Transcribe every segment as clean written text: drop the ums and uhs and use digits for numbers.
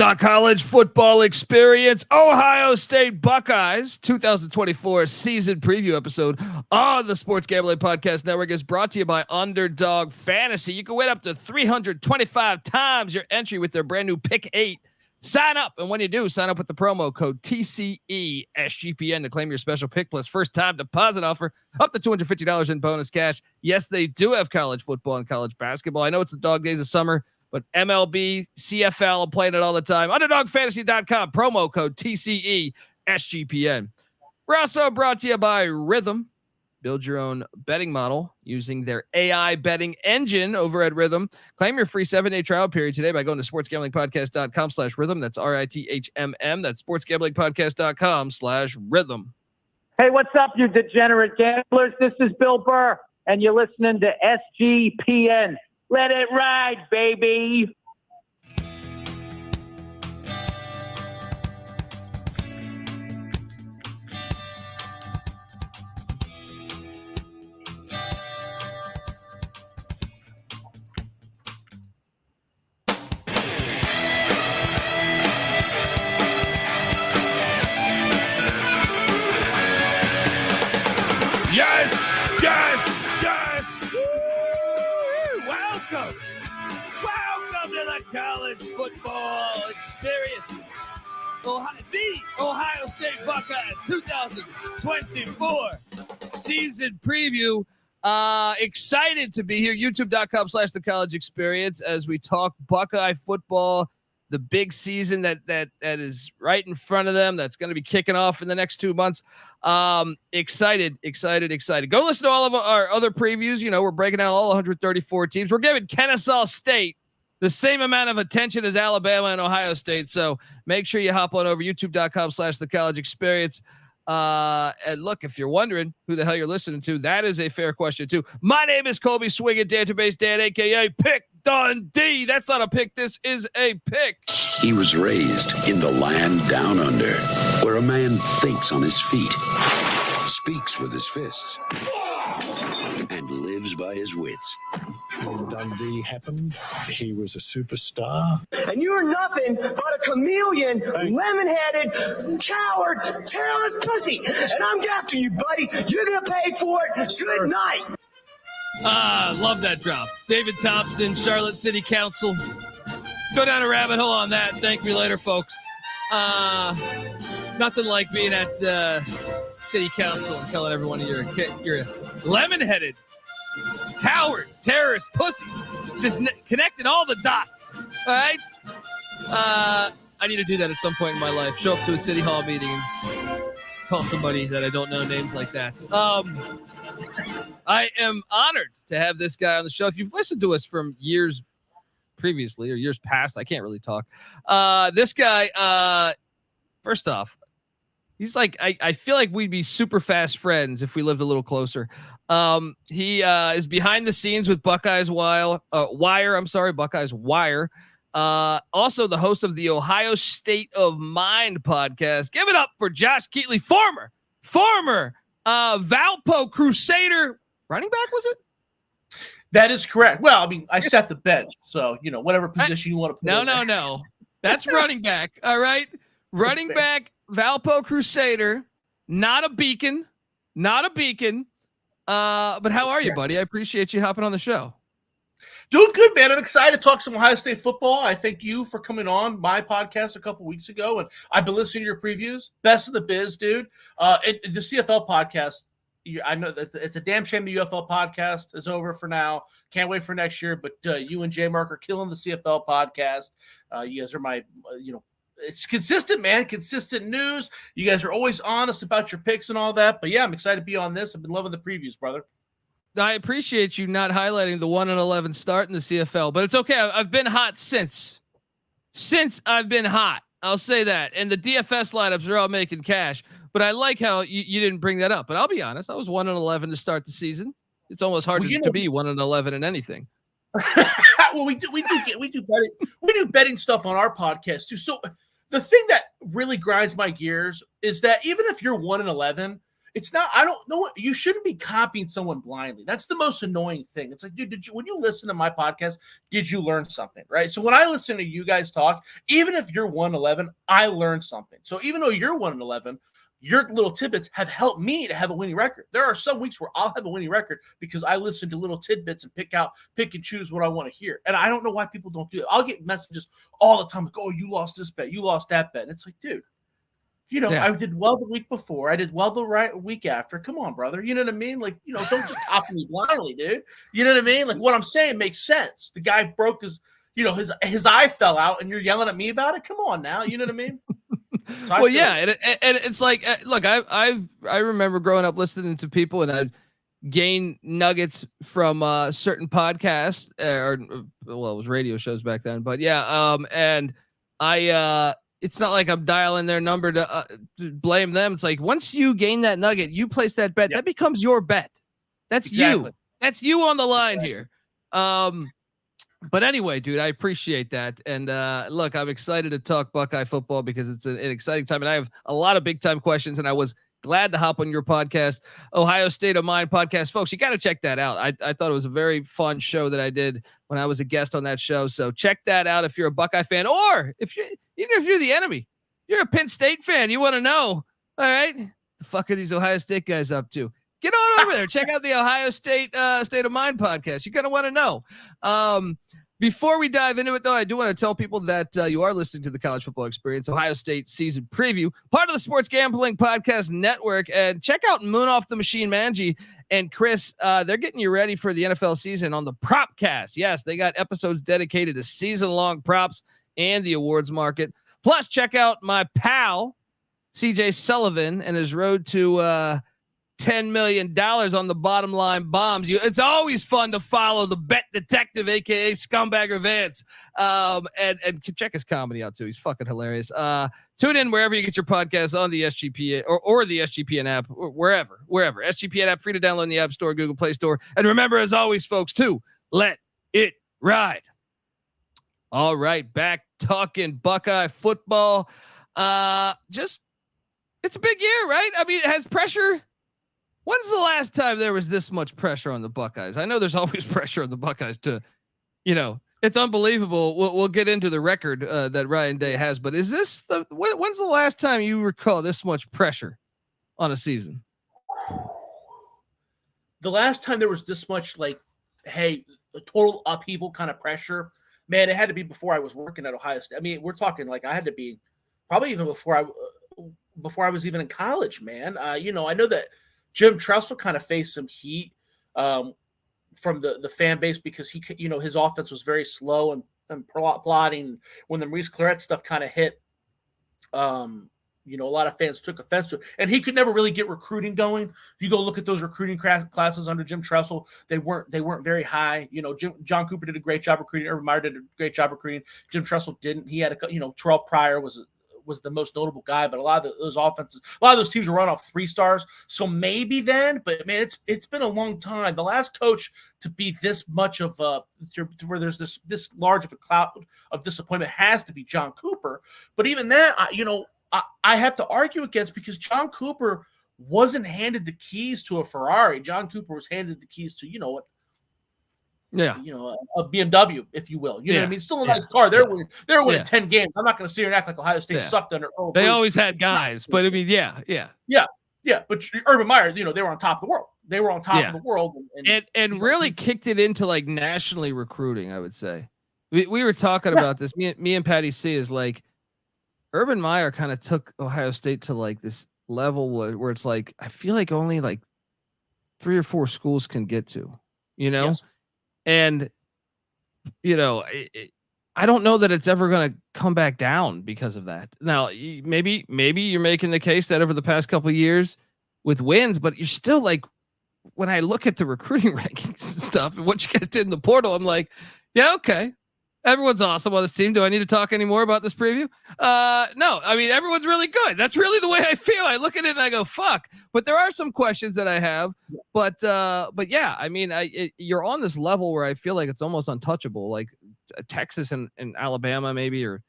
The college football experience, Ohio State Buckeyes 2024 season preview episode on the Sports Gambling Podcast Network is brought to you by Underdog Fantasy. You can win up to 325 times your entry with their brand new Pick 8. Sign up, and when you do, sign up with the promo code TCESGPN to claim your special pick plus first time deposit offer up to $250 in bonus cash. Yes, they do have college football and college basketball. I know it's the dog days of summer, but MLB, CFL, I'm playing it all the time. UnderdogFantasy.com, promo code TCESGPN. We're also brought to you by Rhythm. Build your own betting model using their AI betting engine over at Rhythm. Claim your free 7-day trial period today by going to sportsgamblingpodcast.com/rhythm. That's RITHMM. That's sportsgamblingpodcast.com/rhythm. Hey, what's up, you degenerate gamblers? This is Bill Burr, and you're listening to SGPN. Let it ride, baby. Welcome to the college football experience. The Ohio State Buckeyes 2024 season preview. Excited to be here. YouTube.com/the college experience as we talk Buckeye football, the big season that is right in front of them. That's going to be kicking off in the next 2 months. Excited. Go listen to all of our other previews. You know, we're breaking down all 134 teams. We're giving Kennesaw State the same amount of attention as Alabama and Ohio State. So make sure you hop on over YouTube.com/the college experience. And look, if you're wondering who the hell you're listening to, that is a fair question too. My name is Colby Swinging Database Dan, aka Pick Dundee. That's not a pick. This is a pick. He was raised in the land down under, where a man thinks on his feet, speaks with his fists, and lives by his wits. When Dundee happened, he was a superstar. And you're nothing but a chameleon, lemon-headed, coward, terrorist pussy. And I'm after you, buddy. You're going to pay for it. Good night. Love that drop. David Thompson, Charlotte City Council. Go down a rabbit hole on that. Thank me later, folks. Nothing like being at City Council and telling everyone you're a lemon-headed coward, terrorist, pussy. Just connecting all the dots. All right? I need to do that at some point in my life. Show up to a city hall meeting and call somebody that I don't know names like that. I am honored to have this guy on the show. If you've listened to us from years previously or years past, I can't really talk. This guy, first off, he's like, I feel like we'd be super fast friends if we lived a little closer. He is behind the scenes with Buckeyes Wire. Buckeyes Wire. Also the host of the Ohio State of Mind podcast. Give it up for Josh Keatley, former Valpo Crusader running back, was it? That is correct. Well, I mean, I sat the bench, so, you know, whatever position you want to put. No. That's running back. All right. Running back, Valpo Crusader, not a beacon. But how are you, buddy? I appreciate you hopping on the show. Doing good, man. I'm excited to talk some Ohio State football. I thank you for coming on my podcast a couple weeks ago, and I've been listening to your previews. Best of the biz, dude. The CFL podcast, I know that it's a damn shame the UFL podcast is over for now. Can't wait for next year, but you and J-Mark are killing the CFL podcast. You guys are my, it's consistent, man. Consistent news. You guys are always honest about your picks and all that. But yeah, I'm excited to be on this. I've been loving the previews, brother. I appreciate you not highlighting the 1-11 start in the CFL, but it's okay. I've been hot since I've been hot. I'll say that. And the DFS lineups are all making cash, but I like how you didn't bring that up. But I'll be honest, I was 1-11 to start the season. It's almost hard to be 1-11 in anything. Well, we do betting stuff on our podcast too. So the thing that really grinds my gears is that even if you're 1-11, it's not, I don't know, you shouldn't be copying someone blindly. That's the most annoying thing. It's like, dude, when you listen to my podcast, did you learn something, right? So when I listen to you guys talk, even if you're 1-11, I learned something. So even though you're 1-11, your little tidbits have helped me to have a winning record. There are some weeks where I'll have a winning record because I listen to little tidbits and pick and choose what I want to hear. And I don't know why people don't do it. I'll get messages all the time like, oh, you lost this bet, you lost that bet. And it's like, dude, I did well the week before. I did well the week after. Come on, brother. You know what I mean? Like, don't just copy me blindly, dude. You know what I mean? Like, what I'm saying makes sense. The guy broke his eye fell out, and you're yelling at me about it? Come on now. You know what I mean? So well, yeah, and it's like, look, I remember growing up listening to people, and I'd gain nuggets from certain podcasts, it was radio shows back then, but yeah, and it's not like I'm dialing their number to blame them. It's like once you gain that nugget, you place that bet, that becomes your bet. That's you. That's you on the line here. But anyway, dude, I appreciate that. And look, I'm excited to talk Buckeye football because it's an exciting time. And I have a lot of big time questions, and I was glad to hop on your podcast, Ohio State of Mind podcast. Folks, you got to check that out. I thought it was a very fun show that I did when I was a guest on that show. So check that out if you're a Buckeye fan, or even if you're the enemy, you're a Penn State fan, you want to know, all right, the fuck are these Ohio State guys up to? Get on over there. Check out the Ohio State State of Mind podcast. You're going to want to know. Before we dive into it, though, I do want to tell people that you are listening to the College Football Experience, Ohio State season preview, part of the Sports Gambling Podcast Network. And check out Moon Off the Machine, Manji and Chris. They're getting you ready for the NFL season on the Propcast. Yes, they got episodes dedicated to season-long props and the awards market. Plus, check out my pal, CJ Sullivan, and his road to $10 million on the Bottom Line Bombs. It's always fun to follow the bet detective, aka Scumbagger Vance, and check his comedy out too. He's fucking hilarious. Tune in wherever you get your podcasts on the SGPN or the SGPN app, or wherever. SGPN app, free to download in the App Store, Google Play Store. And remember, as always, folks, to let it ride. All right, back talking Buckeye football. It's a big year, right? I mean, it has pressure. When's the last time there was this much pressure on the Buckeyes? I know there's always pressure on the Buckeyes it's unbelievable. We'll get into the record that Ryan Day has, but is this when's the last time you recall this much pressure on a season? The last time there was this much, a total upheaval kind of pressure, man, it had to be before I was working at Ohio State. I mean, we're talking I had to be probably even before I was even in college, man. I know that Jim Tressel kind of faced some heat from the fan base because his offense was very slow and plotting. When the Maurice Claret stuff kind of hit, a lot of fans took offense to it, and he could never really get recruiting going. If you go look at those recruiting classes under Jim Tressel, they weren't very high. John Cooper did a great job recruiting. Urban Meyer did a great job recruiting. Jim Tressel didn't. He had Terrell Pryor was the most notable guy, but a lot of those teams were run off 3 stars. So maybe then, but man, it's been a long time. The last coach to be this much of where there's this large of a cloud of disappointment has to be John Cooper. But even that, I have to argue against, because John Cooper wasn't handed the keys to a Ferrari. John Cooper was handed the keys to, a BMW, if you will. You know what I mean? Still a nice car. They're winning 10 games. I'm not going to sit here and act like Ohio State sucked under Earl They Bruce. always had guys, but I mean, yeah. But Urban Meyer, they were on top of the world. They were on top of the world, and really kicked it into nationally recruiting. I would say we were talking about this. Me and Patty C is Urban Meyer kind of took Ohio State to this level where it's I feel like only 3 or 4 schools can get to, Yes. And, I don't know that it's ever going to come back down because of that. Now, maybe you're making the case that over the past couple of years with wins, but you're still when I look at the recruiting rankings and stuff and what you guys did in the portal, I'm yeah, okay. Everyone's awesome on this team. Do I need to talk any more about this preview? No, I mean, everyone's really good. That's really the way I feel. I look at it and I go, fuck. But there are some questions that I have. But yeah, I mean, you're on this level where I feel like it's almost untouchable, Texas and Alabama maybe, or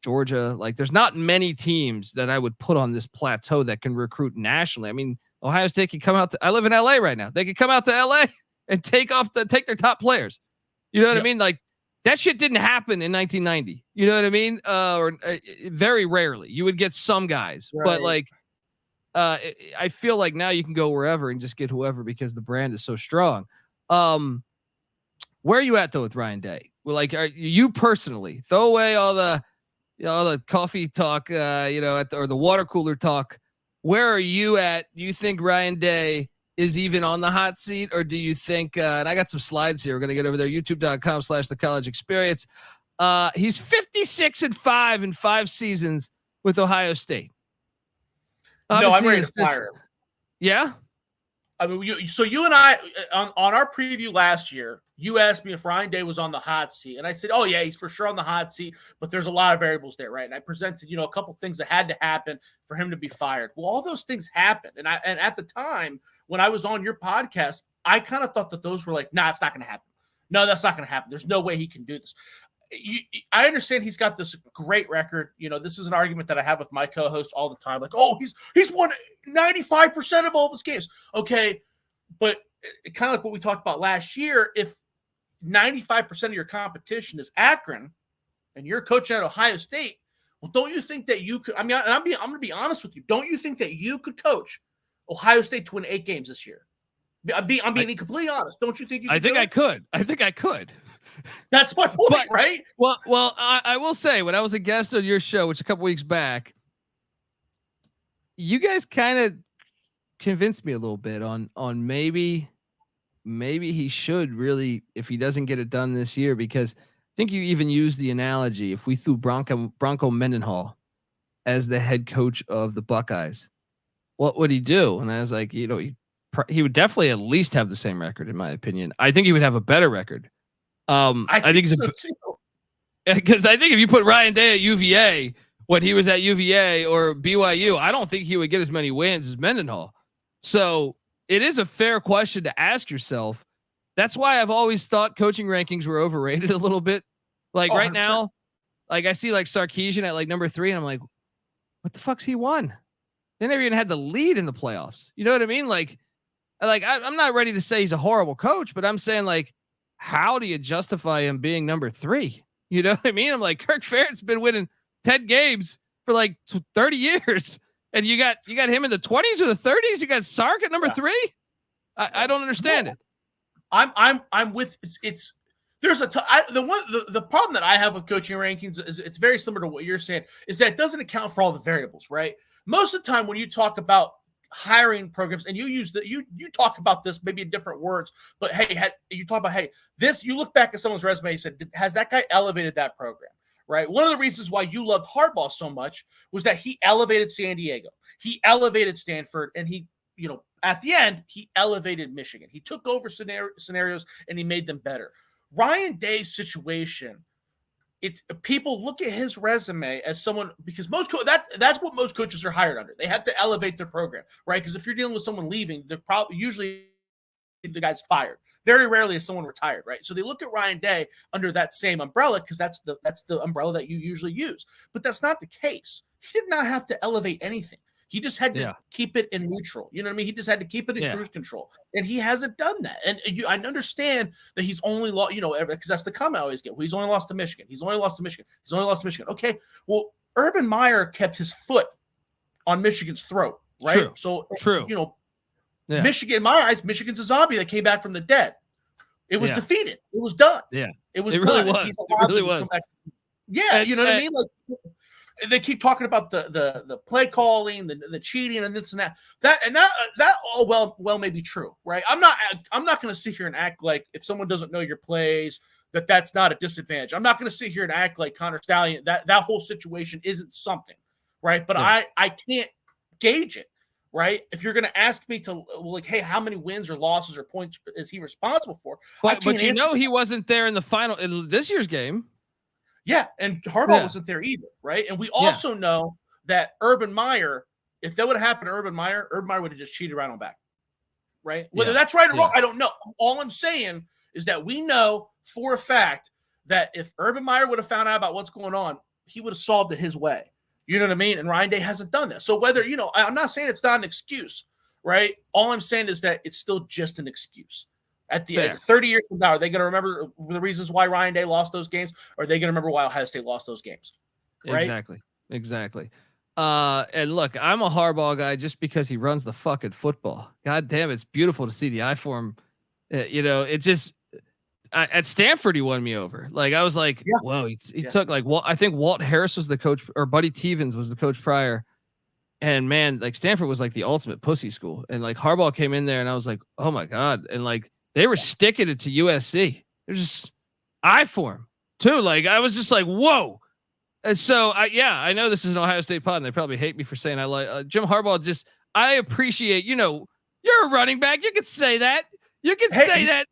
Georgia. There's not many teams that I would put on this plateau that can recruit nationally. I mean, Ohio State can come out. I live in LA right now. They could come out to LA and take their top players. You know what I mean? Like that shit didn't happen in 1990. You know what I mean? Very rarely you would get some guys, right. But like, I feel like now you can go wherever and just get whoever because the brand is so strong. Where are you at though with Ryan Day? Well, like, are you personally throw away all the coffee talk, or the water cooler talk? Where are you at? Do you think Ryan Day is even on the hot seat, or do you think? And I got some slides here. We're gonna get over there. YouTube.com/The College Experience. He's 56-5 in 5 seasons with Ohio State. Obviously, I'm ready to fire him. Yeah. I mean, you and I on our preview last year, you asked me if Ryan Day was on the hot seat, and I said, "Oh yeah, he's for sure on the hot seat." But there's a lot of variables there, right? And I presented, a couple things that had to happen for him to be fired. Well, all those things happened, and at the time when I was on your podcast, I kind of thought that those were like, "Nah, it's not going to happen. No, that's not going to happen. There's no way he can do this." I understand he's got this great record. This is an argument that I have with my co-host all the time. Like, oh, he's won 95% of all of his games. Okay, but kind of like what we talked about last year, if 95% of your competition is Akron and you're coaching at Ohio State, well, don't you think that you could? I mean, I'm going to be honest with you. Don't you think that you could coach Ohio State to win 8 games this year? I'm being completely honest. Don't you think you could? I think I could. That's my point, right? Well, I will say, when I was a guest on your show, which a couple weeks back, you guys kind of convinced me a little bit on maybe he should really, if he doesn't get it done this year, because I think you even used the analogy, if we threw Bronco Mendenhall as the head coach of the Buckeyes, what would he do? And I was like, he would definitely at least have the same record, in my opinion. I think he would have a better record. I think because I think if you put Ryan Day at UVA when he was at UVA or BYU, I don't think he would get as many wins as Mendenhall. So it is a fair question to ask yourself. That's why I've always thought coaching rankings were overrated a little bit. Like right now, like I see like Sarkisian at like number 3, and I'm like, what the fuck's he won? They never even had the lead in the playoffs. You know what I mean? Like I'm not ready to say he's a horrible coach, but I'm saying, like, how do you justify him being number 3? You know what I mean? I'm like, Kirk Ferentz been winning 10 games for like 30 years, and you got him in the 20s or the 30s. You got Sark at number 3. I don't understand it. I'm with it's there's the problem that I have with coaching rankings is it's very similar to what you're saying, is that it doesn't account for all the variables, right? Most of the time when you talk about hiring programs, and you talk about this maybe in different words, but hey, you talk about, hey, this, you look back at someone's resume, you said, has that guy elevated that program, right? One of the reasons why you loved Harbaugh so much was that he elevated San Diego, he elevated Stanford, and he, at the end, he elevated Michigan. He took over scenarios and he made them better. Ryan Day's situation, it's people look at his resume as someone, because that's what most coaches are hired under. They have to elevate their program, right? Because if you're dealing with someone leaving, they're probably usually the guy's fired. Very rarely is someone retired, right? So they look at Ryan Day under that same umbrella because that's the umbrella that you usually use. But that's not the case. He did not have to elevate anything. He just had to keep it in neutral. You know what I mean? He just had to keep it in cruise control. And he hasn't done that. And I understand that he's only lost, because that's the comment I always get. Well, he's only lost to Michigan. He's only lost to Michigan. Okay. Well, Urban Meyer kept his foot on Michigan's throat, right? True. So, true. Michigan, in my eyes, Michigan's a zombie that came back from the dead. It was defeated. It was done. Yeah. It was. It really was. It really was. Yeah. You know what I mean? Like, they keep talking about the play calling, the cheating, and this and that. That all well may be true, right? I'm not going to sit here and act like if someone doesn't know your plays that's not a disadvantage. I'm not going to sit here and act like Connor Stallion that whole situation isn't something, right? But I can't gauge it, right? If you're going to ask me to like, hey, how many wins or losses or points is he responsible for? But he wasn't there in the final in this year's game. Yeah, and Harbaugh wasn't there either, right? And we also know that Urban Meyer, if that would have happened to Urban Meyer would have just cheated right on back, right? Whether that's right or wrong, I don't know. All I'm saying is that we know for a fact that if Urban Meyer would have found out about what's going on, he would have solved it his way. You know what I mean? And Ryan Day hasn't done that. So whether, I'm not saying it's not an excuse. right? All I'm saying is that it's still just an excuse. At the Fair. end, 30 years from now, are they going to remember the reasons why Ryan Day lost those games? Or are they going to remember why Ohio State lost those games? Right? Exactly. And look, I'm a Harbaugh guy just because he runs the fucking football. God damn, it's beautiful to see the eye for him. It just at Stanford he won me over. Like I was like, whoa, he took like I think Walt Harris was the coach, or Buddy Tevens was the coach prior. And man, like Stanford was like the ultimate pussy school. And like Harbaugh came in there and I was like, oh my God. And like they were sticking it to USC. They're just eye for him too. Like I was just like, whoa. And so I know this is an Ohio State pod and they probably hate me for saying I like Jim Harbaugh. I appreciate, you're a running back. You could say that. You could say that.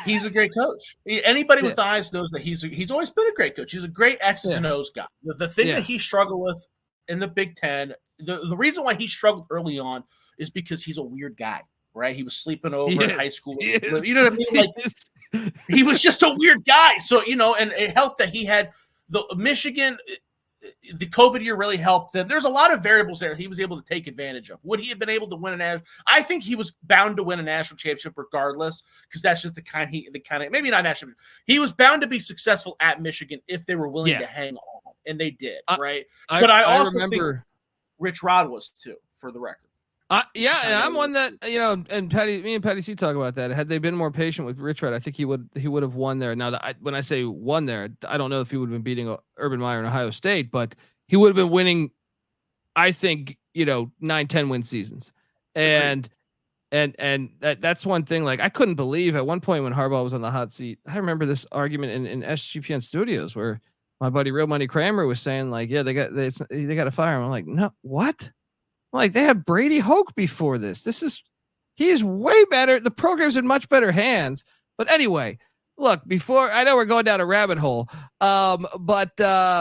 He's a great coach. Anybody with eyes knows that he's always been a great coach. He's a great X's and O's guy. The thing that he struggled with in the Big Ten, the reason why he struggled early on is because he's a weird guy, right? He was sleeping over in high school. You know what I mean? Like he was just a weird guy. So, and it helped that he had the Michigan, the COVID year really helped them. There's a lot of variables there he was able to take advantage of. Would he have been able to win a national? I think he was bound to win a national championship regardless, because that's just the kind of maybe not national. He was bound to be successful at Michigan if they were willing to hang on, and they did, right? But I also remember think Rich Rod was too, for the record. And I'm one that and me and Patty C talk about that. Had they been more patient with Rich Rod, I think he would have won there. Now when I say won there, I don't know if he would have been beating Urban Meyer in Ohio State, but he would have been winning. I think 9-10 win seasons, and that's one thing. Like I couldn't believe at one point when Harbaugh was on the hot seat. I remember this argument in SGPN studios where my buddy Real Money Kramer was saying like, yeah, they got to fire him. I'm like, no, what? Like they had Brady Hoke before this. He is way better. The program's in much better hands. But anyway, look, I know we're going down a rabbit hole. But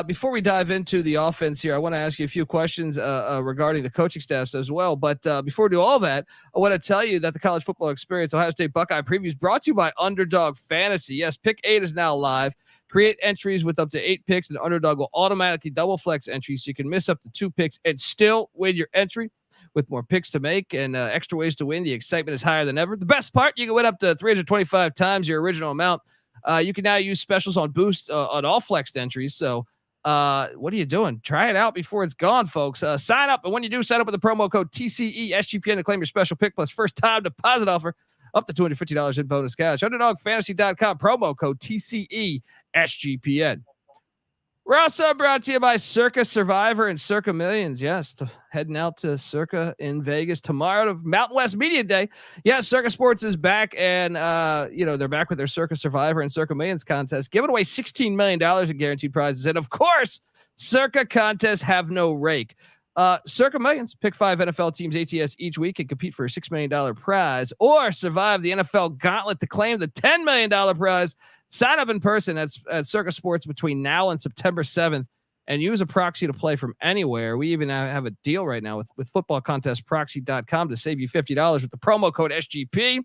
before we dive into the offense here, I want to ask you a few questions regarding the coaching staffs as well. But before we do all that, I want to tell you that the College Football Experience Ohio State Buckeye Preview is brought to you by Underdog Fantasy. Yes, Pick 8 is now live. Create entries with up to 8 picks, and Underdog will automatically double flex entries so you can miss up to 2 picks and still win your entry. With more picks to make and extra ways to win, the excitement is higher than ever. The best part, you can win up to 325 times your original amount. You can now use specials on Boost on all flexed entries. So what are you doing? Try it out before it's gone, folks. Sign up, and when you do, sign up with the promo code TCE SGPN to claim your special pick plus first time deposit offer up to $250 in bonus cash. UnderdogFantasy.com, promo code TCE SGPN. We're also brought to you by Circa Survivor and Circa Millions. Yes, heading out to Circa in Vegas tomorrow to Mountain West Media Day. Yes, Circa Sports is back, and they're back with their Circa Survivor and Circa Millions contest, giving away $16 million in guaranteed prizes. And of course, Circa contests have no rake. Circa Millions, pick 5 NFL teams ATS each week and compete for a $6 million prize, or survive the NFL gauntlet to claim the $10 million prize. Sign up in person at Circa Sports between now and September 7th and use a proxy to play from anywhere. We even have a deal right now with footballcontestproxy.com to save you $50 with the promo code SGP.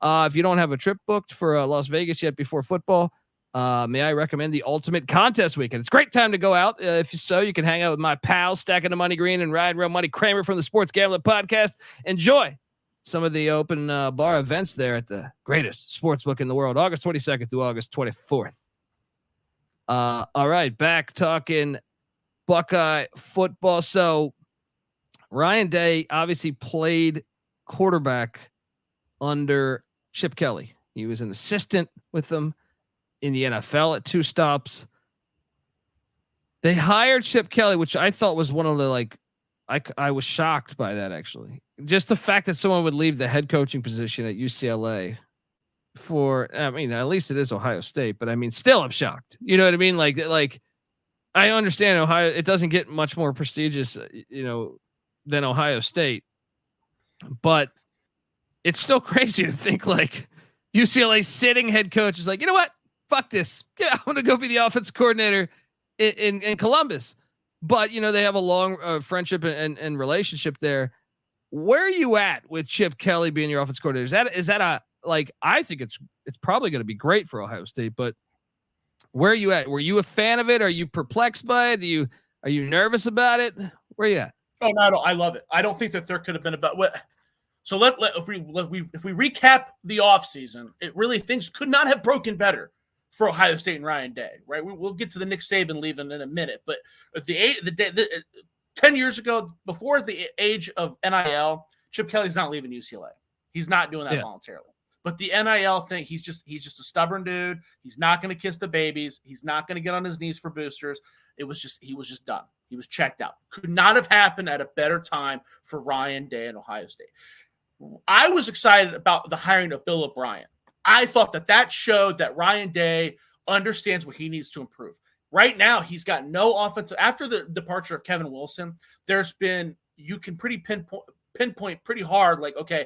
If you don't have a trip booked for Las Vegas yet before football, may I recommend the Ultimate Contest Weekend. It's a great time to go out. If so, you can hang out with my pals, Stacking the Money Green and Ryan Real Money Kramer from the Sports Gambling Podcast. Enjoy some of the open bar events there at the greatest sports book in the world, August 22nd through August 24th. All right, back talking Buckeye football. So Ryan Day obviously played quarterback under Chip Kelly. He was an assistant with them in the NFL at 2 stops. They hired Chip Kelly, which I thought was one of the I was shocked by that, actually. Just the fact that someone would leave the head coaching position at UCLA at least it is Ohio State, but I mean, still I'm shocked. You know what I mean? Like I understand Ohio, it doesn't get much more prestigious, than Ohio State, but it's still crazy to think like UCLA sitting head coach is like, you know what? Fuck this. Yeah, I'm going to go be the offense coordinator in Columbus. But, they have a long friendship and relationship there. Where are you at with Chip Kelly being your offense coordinator? Is that I think it's probably going to be great for Ohio State, but where are you at? Were you a fan of it? Are you perplexed by it? Are you nervous about it? Where are you at? Oh, no, I love it. I don't think that there could have been So if we recap the offseason, it really things could not have broken better for Ohio State and Ryan Day, right? We'll get to the Nick Saban leaving in a minute, but at the 10 years ago, before the age of NIL, Chip Kelly's not leaving UCLA. He's not doing that voluntarily. But the NIL thing, he's just a stubborn dude. He's not going to kiss the babies. He's not going to get on his knees for boosters. He was just done. He was checked out. Could not have happened at a better time for Ryan Day and Ohio State. I was excited about the hiring of Bill O'Brien. I thought that showed that Ryan Day understands what he needs to improve. Right now, he's got no offensive. After the departure of Kevin Wilson, you can pretty pinpoint pretty hard, like, okay,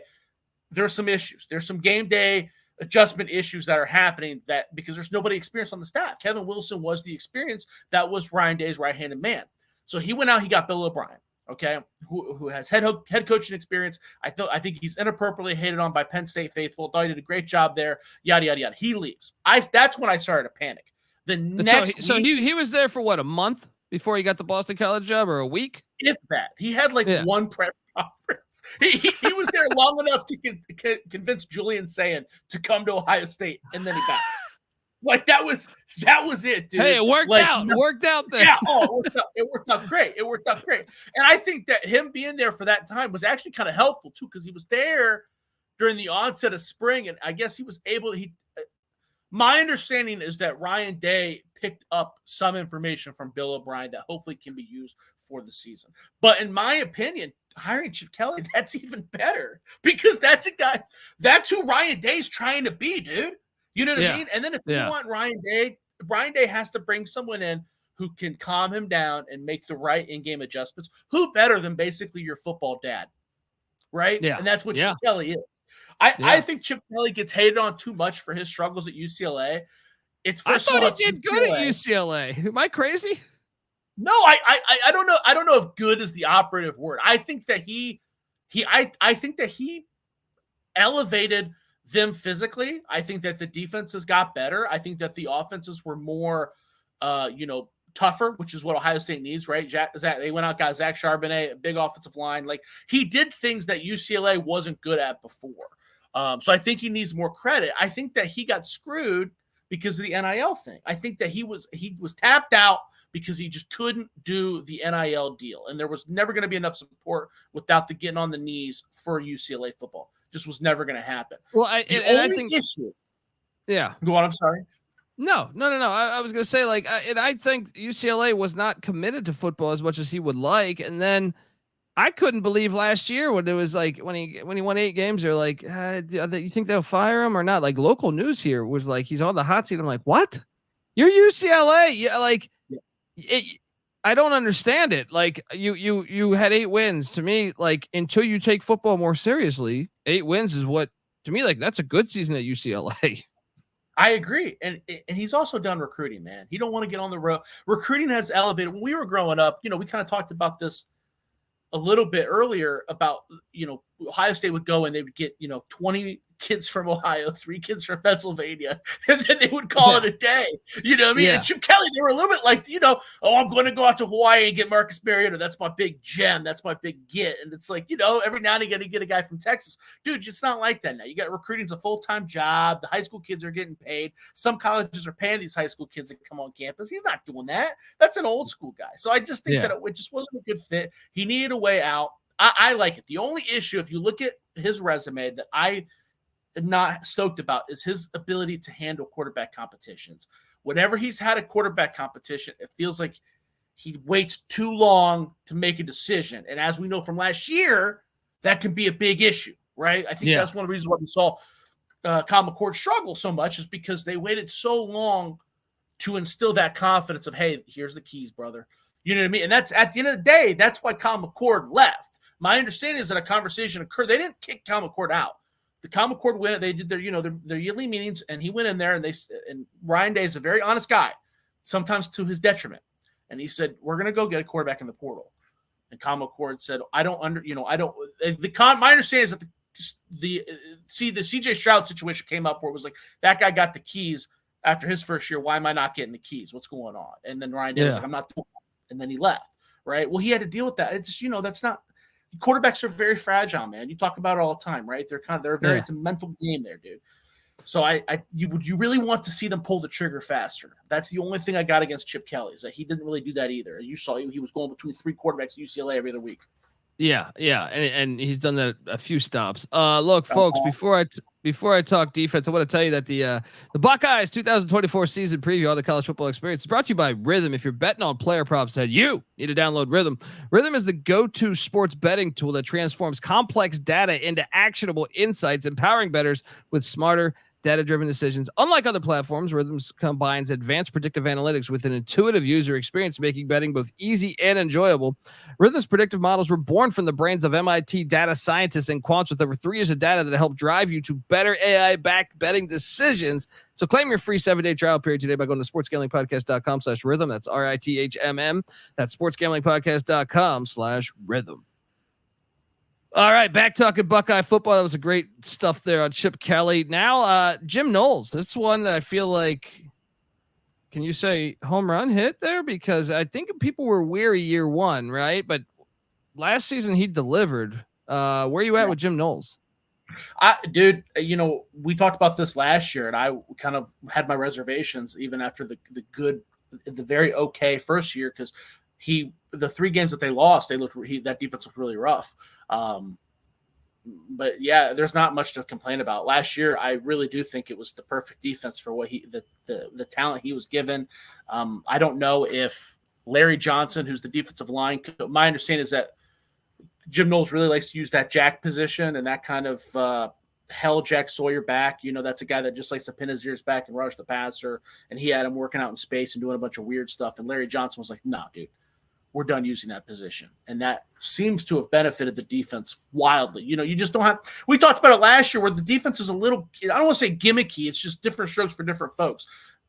there's some issues. There's some game day adjustment issues that are happening because there's nobody experienced on the staff. Kevin Wilson was the experience that was Ryan Day's right-handed man. So he went out, he got Bill O'Brien, okay, who has head coaching experience. I think he's inappropriately hated on by Penn State faithful. Thought he did a great job there, yada, yada, yada. He leaves. That's when I started to panic. He was there for what, a month before he got the Boston College job, or a week? If that. He had one press conference. He was there long enough to convince Julian Sayin to come to Ohio State, and then he got like that was it, dude. Hey, it worked out. It worked out there. Yeah, it worked out great. And I think that him being there for that time was actually kind of helpful too, because he was there during the onset of spring, and I guess he was able. My understanding is that Ryan Day picked up some information from Bill O'Brien that hopefully can be used for the season. But in my opinion, hiring Chip Kelly, that's even better, because that's who Ryan Day's trying to be, dude. You know what I mean? And then if you want Ryan Day has to bring someone in who can calm him down and make the right in-game adjustments. Who better than basically your football dad, right? Yeah. And that's what Chip Kelly is. I think Chip Kelly gets hated on too much for his struggles at UCLA. I thought he did good at UCLA. Am I crazy? No, I don't know. I don't know if good is the operative word. I think that he elevated them physically. I think that the defenses got better. I think that the offenses were more, tougher, which is what Ohio State needs, right? They went out, got Zach Charbonnet, a big offensive line. Like, he did things that UCLA wasn't good at before. So I think he needs more credit. I think that he got screwed because of the NIL thing. I think that he was tapped out because he just couldn't do the NIL deal. And there was never going to be enough support without the getting on the knees for UCLA football. Just was never going to happen. Well, I think issue. Yeah. Go on. I'm sorry. No. I was going to say, I think UCLA was not committed to football as much as he would like. And then I couldn't believe last year when it was like, when he won 8 games, they're like, you think they'll fire him or not? Like, local news here was like, he's on the hot seat. I'm like, what? You're UCLA. Yeah. Like, I don't understand it. Like, you had 8 wins. To me, like, until you take football more seriously, 8 wins is what, to me, like, that's a good season at UCLA. I agree. And he's also done recruiting, man. He don't want to get on the road. Recruiting has elevated. When we were growing up, we kind of talked about this a little bit earlier about, Ohio State would go and they would get, 20 kids from Ohio, 3 kids from Pennsylvania, and then they would call it a day. You know what I mean? And Chip Kelly, they were a little bit like, I'm going to go out to Hawaii and get Marcus Mariota. That's my big gem. That's my big get. And it's like, every now and again you get a guy from Texas. Dude, it's not like that now. You got recruiting's a full-time job. The high school kids are getting paid. Some colleges are paying these high school kids to come on campus. He's not doing that. That's an old school guy. So I just think that it just wasn't a good fit. He needed a way out. I like it. The only issue, if you look at his resume, that I am not stoked about is his ability to handle quarterback competitions. Whenever he's had a quarterback competition, it feels like he waits too long to make a decision. And as we know from last year, that can be a big issue, right? I think that's one of the reasons why we saw Kyle McCord struggle so much, is because they waited so long to instill that confidence of, hey, here's the keys, brother. You know what I mean? And that's, at the end of the day, that's why Kyle McCord left. My understanding is that a conversation occurred. They didn't kick Kyle McCord out. The Kyle McCord went. They did their yearly meetings, and he went in there. And Ryan Day is a very honest guy, sometimes to his detriment. And he said, "We're going to go get a quarterback in the portal." And Kyle McCord said, "My understanding is that the CJ Stroud situation came up where it was like, that guy got the keys after his first year. Why am I not getting the keys? What's going on?" And then Ryan Day was like, "I'm not doing that." And then he left. Right. Well, he had to deal with that. It's just, that's not. You quarterbacks are very fragile, man. You talk about it all the time, right? It's a mental game there, dude. So would you really want to see them pull the trigger faster? That's the only thing I got against Chip Kelly, is that he didn't really do that either. You saw he was going between 3 quarterbacks at UCLA every other week. Yeah, and he's done that a few stops. Look, folks, before I talk defense, I want to tell you that the Buckeyes 2024 season preview, all the college football experience, is brought to you by Rhythm. If you're betting on player props, then you need to download Rhythm. Rhythm is the go-to sports betting tool that transforms complex data into actionable insights, empowering bettors with smarter, data-driven decisions. Unlike other platforms, Rhythm combines advanced predictive analytics with an intuitive user experience, making betting both easy and enjoyable. Rhythm's predictive models were born from the brains of MIT data scientists and quants with over 3 years of data that help drive you to better AI-backed betting decisions. So claim your free 7-day trial period today by going to sportsgamblingpodcast.com/rhythm. That's RITHMM. That's sportsgamblingpodcast.com/rhythm. All right, back talking Buckeye football. That was a great stuff there on Chip Kelly. Now, Jim Knowles. That's one that I feel like, can you say home run hit there? Because I think people were weary year one, right? But last season he delivered. Where are you at with Jim Knowles? Dude, we talked about this last year, and I kind of had my reservations even after the very okay first year, because the 3 games that they lost, that defense looked really rough. But yeah, there's not much to complain about. Last year, I really do think it was the perfect defense for what the talent he was given. I don't know if Larry Johnson, who's the defensive line, my understanding is that Jim Knowles really likes to use that jack position and that kind of hell Jack Sawyer back. That's a guy that just likes to pin his ears back and rush the passer. And he had him working out in space and doing a bunch of weird stuff. And Larry Johnson was like, "No, dude, we're done using that position." And that seems to have benefited the defense wildly. You just don't have – we talked about it last year where the defense is a little – I don't want to say gimmicky. It's just different strokes for different folks.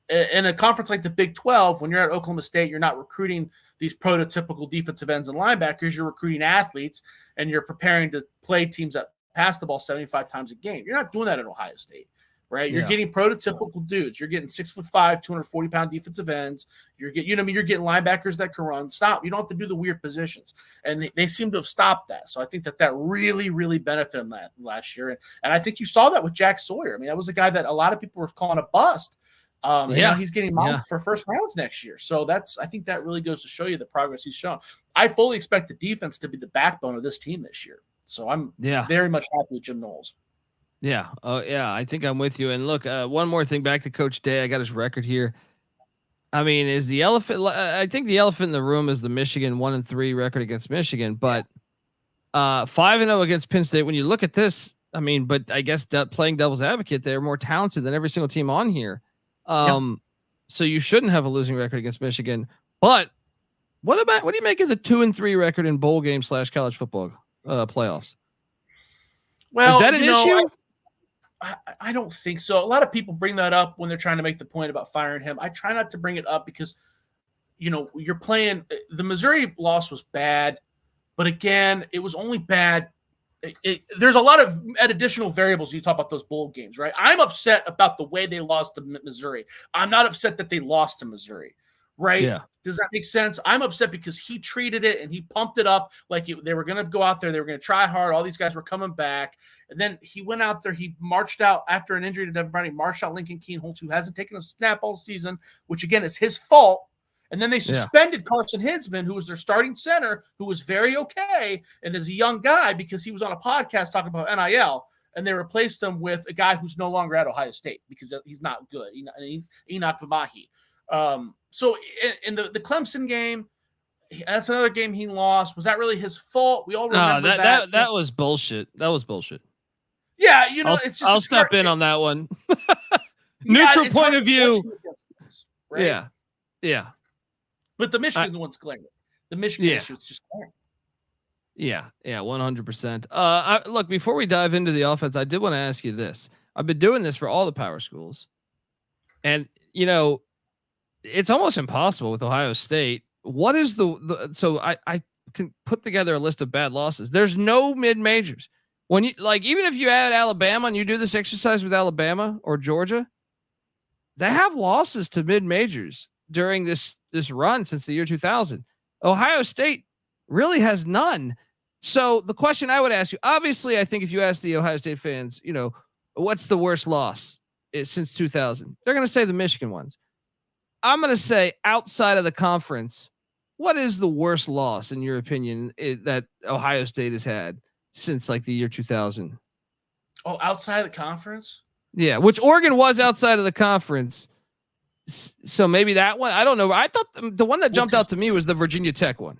In a conference like the Big 12, when you're at Oklahoma State, you're not recruiting these prototypical defensive ends and linebackers. You're recruiting athletes, and you're preparing to play teams that pass the ball 75 times a game. You're not doing that at Ohio State. Right, you're getting prototypical dudes. You're getting 6'5", 240-pound defensive ends. You're getting linebackers that can run. Stop. You don't have to do the weird positions, and they seem to have stopped that. So I think that really, really benefited them last year, and I think you saw that with Jack Sawyer. I mean, that was a guy that a lot of people were calling a bust. And now he's getting mocked for first rounds next year. So I think that really goes to show you the progress he's shown. I fully expect the defense to be the backbone of this team this year. So I'm very much happy with Jim Knowles. Yeah. Oh, yeah. I think I'm with you. And look, one more thing back to Coach Day. I got his record here. I mean, is the elephant? I think the elephant in the room is the Michigan 1-3 record against Michigan, but 5-0 against Penn State. When you look at this, I mean, but I guess playing devil's advocate, they're more talented than every single team on here. So you shouldn't have a losing record against Michigan. But what do you make of the 2-3 record in bowl game / college football playoffs? Well, is that an issue? I don't think so. A lot of people bring that up when they're trying to make the point about firing him. I try not to bring it up because, you're playing – the Missouri loss was bad, but again, it was only bad. There's a lot of additional variables you talk about those bowl games, right? I'm upset about the way they lost to Missouri. I'm not upset that they lost to Missouri, right? Yeah. Does that make sense? I'm upset because he treated it and he pumped it up like they were going to go out there. They were going to try hard. All these guys were coming back. And then he went out there. He marched out after an injury to Devin Brown. He marched out Lincoln Keenholz, who hasn't taken a snap all season, which, again, is his fault. And then they suspended Carson Hinsman, who was their starting center, who was very okay and is a young guy because he was on a podcast talking about NIL. And they replaced him with a guy who's no longer at Ohio State because he's not good. Enoch Vamahi. So in the Clemson game, that's another game he lost. Was that really his fault? We all remember that. That was bullshit. That was bullshit. Yeah, it's just I'll step in on that one. Neutral point of view. Right? Yeah. But the Michigan one's glaring. The Michigan issue is just glaring. Yeah, 100%. Look, before we dive into the offense, I did want to ask you this. I've been doing this for all the power schools, and it's almost impossible with Ohio State. What is so I can put together a list of bad losses. There's no mid-majors. When you even if you add Alabama and you do this exercise with Alabama or Georgia, they have losses to mid-majors during this run since the year 2000. Ohio State really has none. So the question I would ask you, obviously, I think if you ask the Ohio State fans, what's the worst loss since 2000, they're going to say the Michigan ones. I'm going to say outside of the conference, what is the worst loss in your opinion that Ohio State has had since like the year 2000? Oh, outside the conference? Yeah, which Oregon was outside of the conference. So maybe that one. I don't know. I thought the one that jumped out to me was the Virginia Tech one.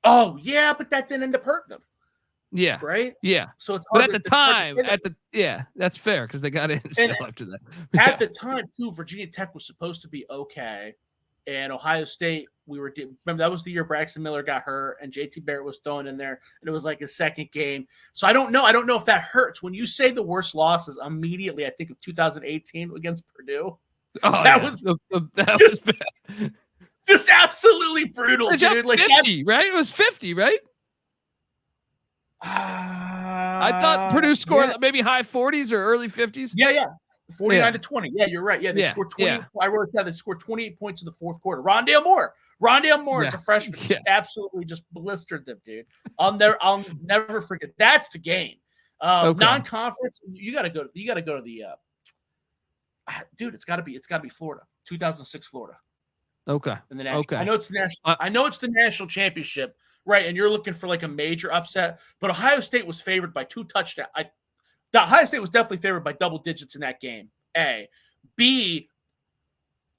Oh yeah, but that didn't end up hurting them. Yeah. Right. Yeah. So it's but at the time, that's fair because they got in still after that. At the time, too, Virginia Tech was supposed to be okay, and Ohio State. Remember that was the year Braxton Miller got hurt and JT Barrett was thrown in there, and it was like a second game. So I don't know. I don't know if that hurts when you say the worst losses. Immediately, I think of 2018 against Purdue. Oh, that was bad. Just absolutely brutal, dude. Like 50, right? It was 50, right? I thought Purdue scored maybe high 40s or early 50s. Yeah. 49-20. Yeah, you're right. Yeah, they scored 20. Yeah. I wrote that they scored 28 points in the fourth quarter. Rondale Moore is a freshman. Absolutely just blistered them, dude. I'll never forget. That's the game. Non-conference. You got to go to the. Dude, it's got to be Florida. 2006 Florida. Okay. In the national. I know it's the national. I know it's the national championship, right? And you're looking for like a major upset, but Ohio State was favored by 2 touchdowns. Ohio State was definitely favored by double digits in that game. A, B.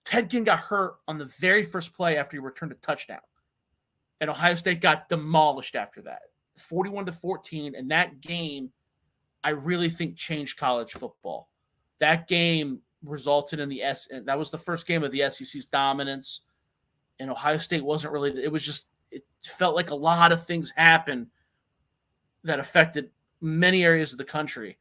Ted Ginn got hurt on the very first play after he returned a touchdown, and Ohio State got demolished after that, 41-14. And that game, I really think changed college football. That game resulted in that was the first game of the SEC's dominance, and Ohio State wasn't really. It felt like a lot of things happened that affected many areas of the country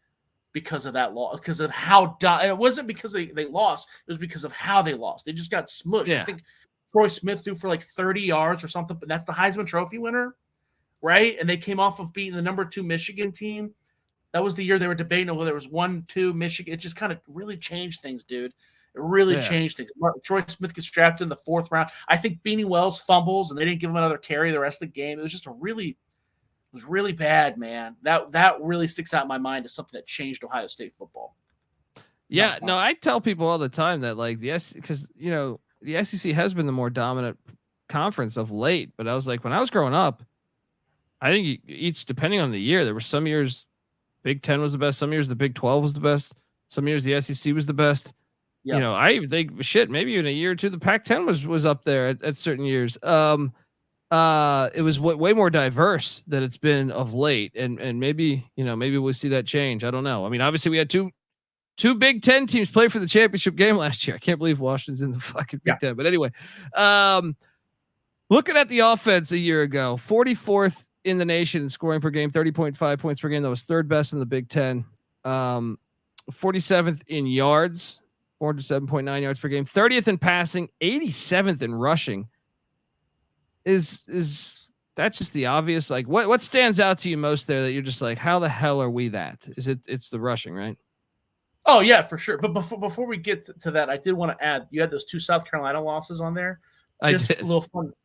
because of that loss, because of how it wasn't because they lost. It was because of how they lost. They just got smushed. Yeah. I think Troy Smith threw for like 30 yards or something, but that's the Heisman Trophy winner, right? And they came off of beating the number 2 Michigan team. That was the year they were debating whether it was 1-2 Michigan. It just kind of really changed things, dude. It really changed things. Troy Smith gets drafted in the 4th round. I think Beanie Wells fumbles, and they didn't give him another carry the rest of the game. It was just it was really bad, man. That really sticks out in my mind as something that changed Ohio State football. Yeah, no, I tell people all the time that like the SEC has been the more dominant conference of late. But I was like, when I was growing up, I think each depending on the year, there were some years Big 10 was the best. Some years the Big 12 was the best. Some years the SEC was the best. Yep. I even think maybe even a year or two, the Pac-10 was up there at certain years. It was way more diverse than it's been of late. And maybe we'll see that change. I don't know. I mean, obviously we had two Big 10 teams play for the championship game last year. I can't believe Washington's in the fucking Big 10. But anyway, looking at the offense a year ago, 44th in the nation in scoring per game, 30.5 points per game. That was 3rd best in the Big 10. 47th in yards, 407.9 yards per game. 30th in passing, 87th in rushing. Is that just the obvious? Like what stands out to you most there that you're just like, how the hell are we that? It's the rushing, right? Oh yeah, for sure. But before we get to that, I did want to add, you had those 2 South Carolina losses on there. Just a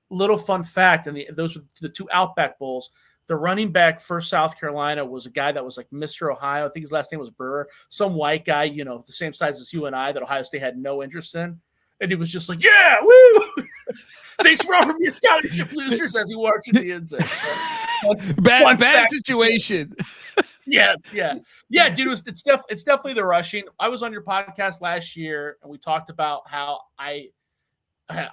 little fun fact, and those were the 2 Outback Bowls. The running back for South Carolina was a guy that was like Mr. Ohio. I think his last name was Burr, some white guy, the same size as you and I, that Ohio State had no interest in. And he was just like, yeah, woo! Thanks for offering me a scholarship, losers, as he walked into the end zone. Bad situation. Yes, yeah, dude. It's definitely the rushing. I was on your podcast last year, and we talked about how I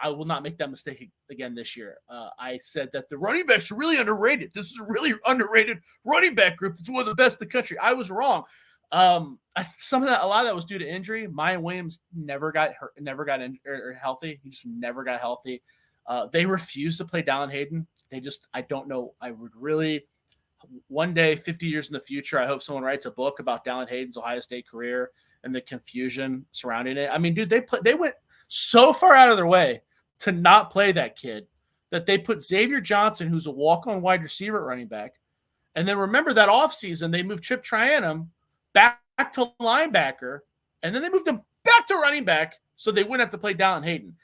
will not make that mistake again this year. I said that the running backs are really underrated. This is a really underrated running back group. It's one of the best in the country. I was wrong. A lot of that was due to injury. Mayan Williams never got hurt, never got or healthy. He just never got healthy. They refused to play Dallin Hayden. I don't know. I would really, one day, 50 years in the future, I hope someone writes a book about Dallin Hayden's Ohio State career and the confusion surrounding it. I mean, dude, they went so far out of their way to not play that kid that they put Xavier Johnson, who's a walk-on wide receiver at running back. And then remember that offseason, they moved Chip Trianum back to linebacker, and then they moved him back to running back so they wouldn't have to play Dallin Hayden.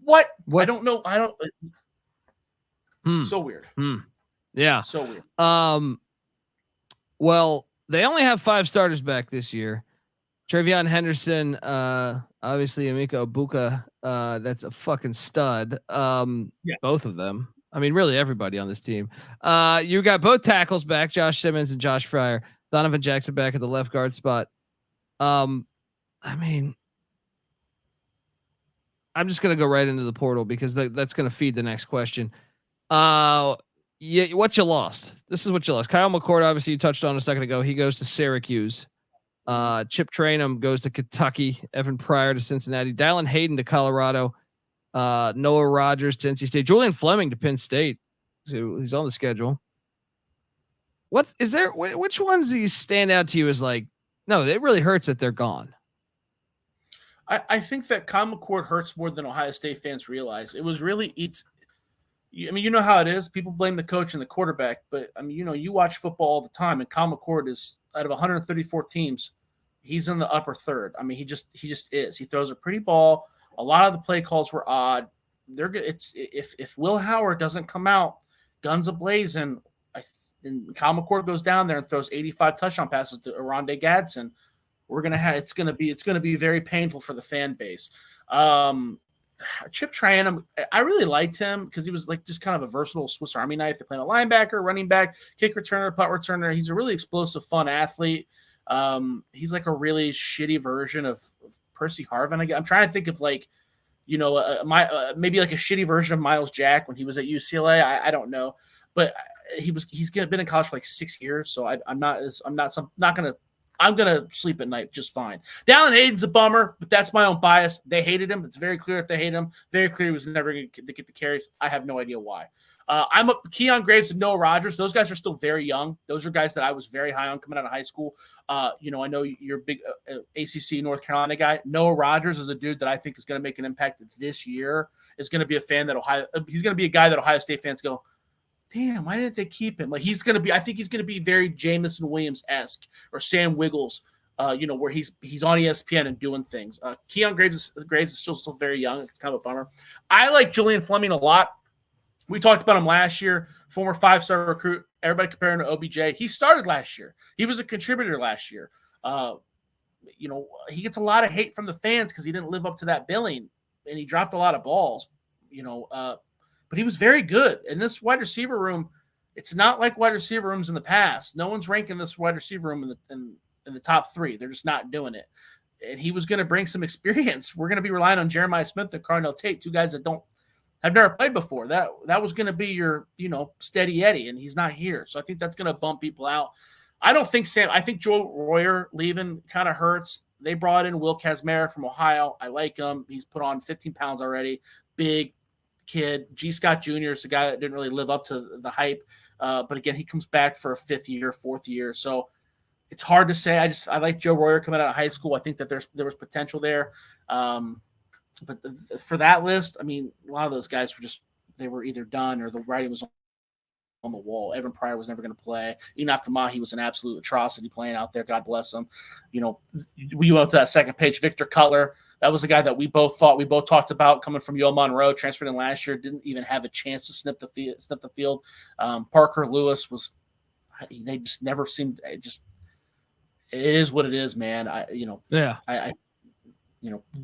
What? I don't know. So weird. Yeah. So weird. Well, they only have 5 starters back this year. Treveyon, Henderson, obviously Emeka Egbuka, that's a fucking stud. Both of them. I mean, really everybody on this team. You got both tackles back, Josh Simmons and Josh Fryar. Donovan Jackson back at the left guard spot. I mean, I'm just gonna go right into the portal because that's gonna feed the next question. What you lost? This is what you lost. Kyle McCord, obviously you touched on a second ago. He goes to Syracuse. Chip Trainum goes to Kentucky. Evan Pryor to Cincinnati. Dallin Hayden to Colorado. Noah Rogers to NC State. Julian Fleming to Penn State. So he's on the schedule. What is there? Which ones do you stand out to you as like, no, it really hurts that they're gone? I think that Kyle McCord hurts more than Ohio State fans realize. It was really I mean, you know how it is. People blame the coach and the quarterback, but I mean, you watch football all the time, and Kyle McCord is out of 134 teams, he's in the upper third. I mean, he just is. He throws a pretty ball. A lot of the play calls were odd. If Will Howard doesn't come out, guns ablazing, and Kyle McCord goes down there and throws 85 touchdown passes to Oronde Gadsden, it's gonna be very painful for the fan base. Chip Trayanum, I really liked him because he was like just kind of a versatile Swiss Army knife. They play a linebacker, running back, kick returner, punt returner. He's a really explosive, fun athlete. He's like a really shitty version of Percy Harvin. I'm trying to think of like, maybe like a shitty version of Miles Jack when he was at UCLA. I don't know, but he's been in college for like 6 years, so I'm gonna sleep at night just fine. Dallin Hayden's a bummer, but that's my own bias. They hated him. It's very clear that they hate him. Very clear he was never going to get the carries. I have no idea why. I'm up Keon Graves and Noah Rogers. Those guys are still very young. Those are guys that I was very high on coming out of high school. I know you're a big ACC North Carolina guy. Noah Rogers is a dude that I think is going to make an impact this year. Is going to be a fan that he's going to be a guy that Ohio State fans go, damn, why didn't they keep him? Like I think he's going to be very Jamison Williams-esque or Sam Wiggles, where he's on ESPN and doing things. Keon Graves is still very young. It's kind of a bummer. I like Julian Fleming a lot. We talked about him last year, former 5-star recruit. Everybody comparing to OBJ. He started last year. He was a contributor last year. He gets a lot of hate from the fans because he didn't live up to that billing, and he dropped a lot of balls. But he was very good. In this wide receiver room, it's not like wide receiver rooms in the past. No one's ranking this wide receiver room in the top 3. They're just not doing it. And he was going to bring some experience. We're going to be relying on Jeremiah Smith and Cornell Tate, 2 guys that have never played before. That was going to be your, steady Eddie, and he's not here. So I think that's going to bump people out. I think Joe Royer leaving kind of hurts. They brought in Will Kazmara from Ohio. I like him. He's put on 15 pounds already. Big kid. G. Scott Jr. is the guy that didn't really live up to the hype. But again, he comes back for a 5th year, 4th year. So it's hard to say. I like Joe Royer coming out of high school. I think that there was potential there. But for that list, I mean, a lot of those guys they were either done or the writing was on the wall. Evan Pryor was never going to play. Enoch Kamahi was an absolute atrocity playing out there. God bless him. We went to that second page. Victor Cutler, that was a guy that we both talked about coming from UL Monroe, transferred in last year, didn't even have a chance to snip the field. Parker Lewis they just never seemed. It is what it is, man. I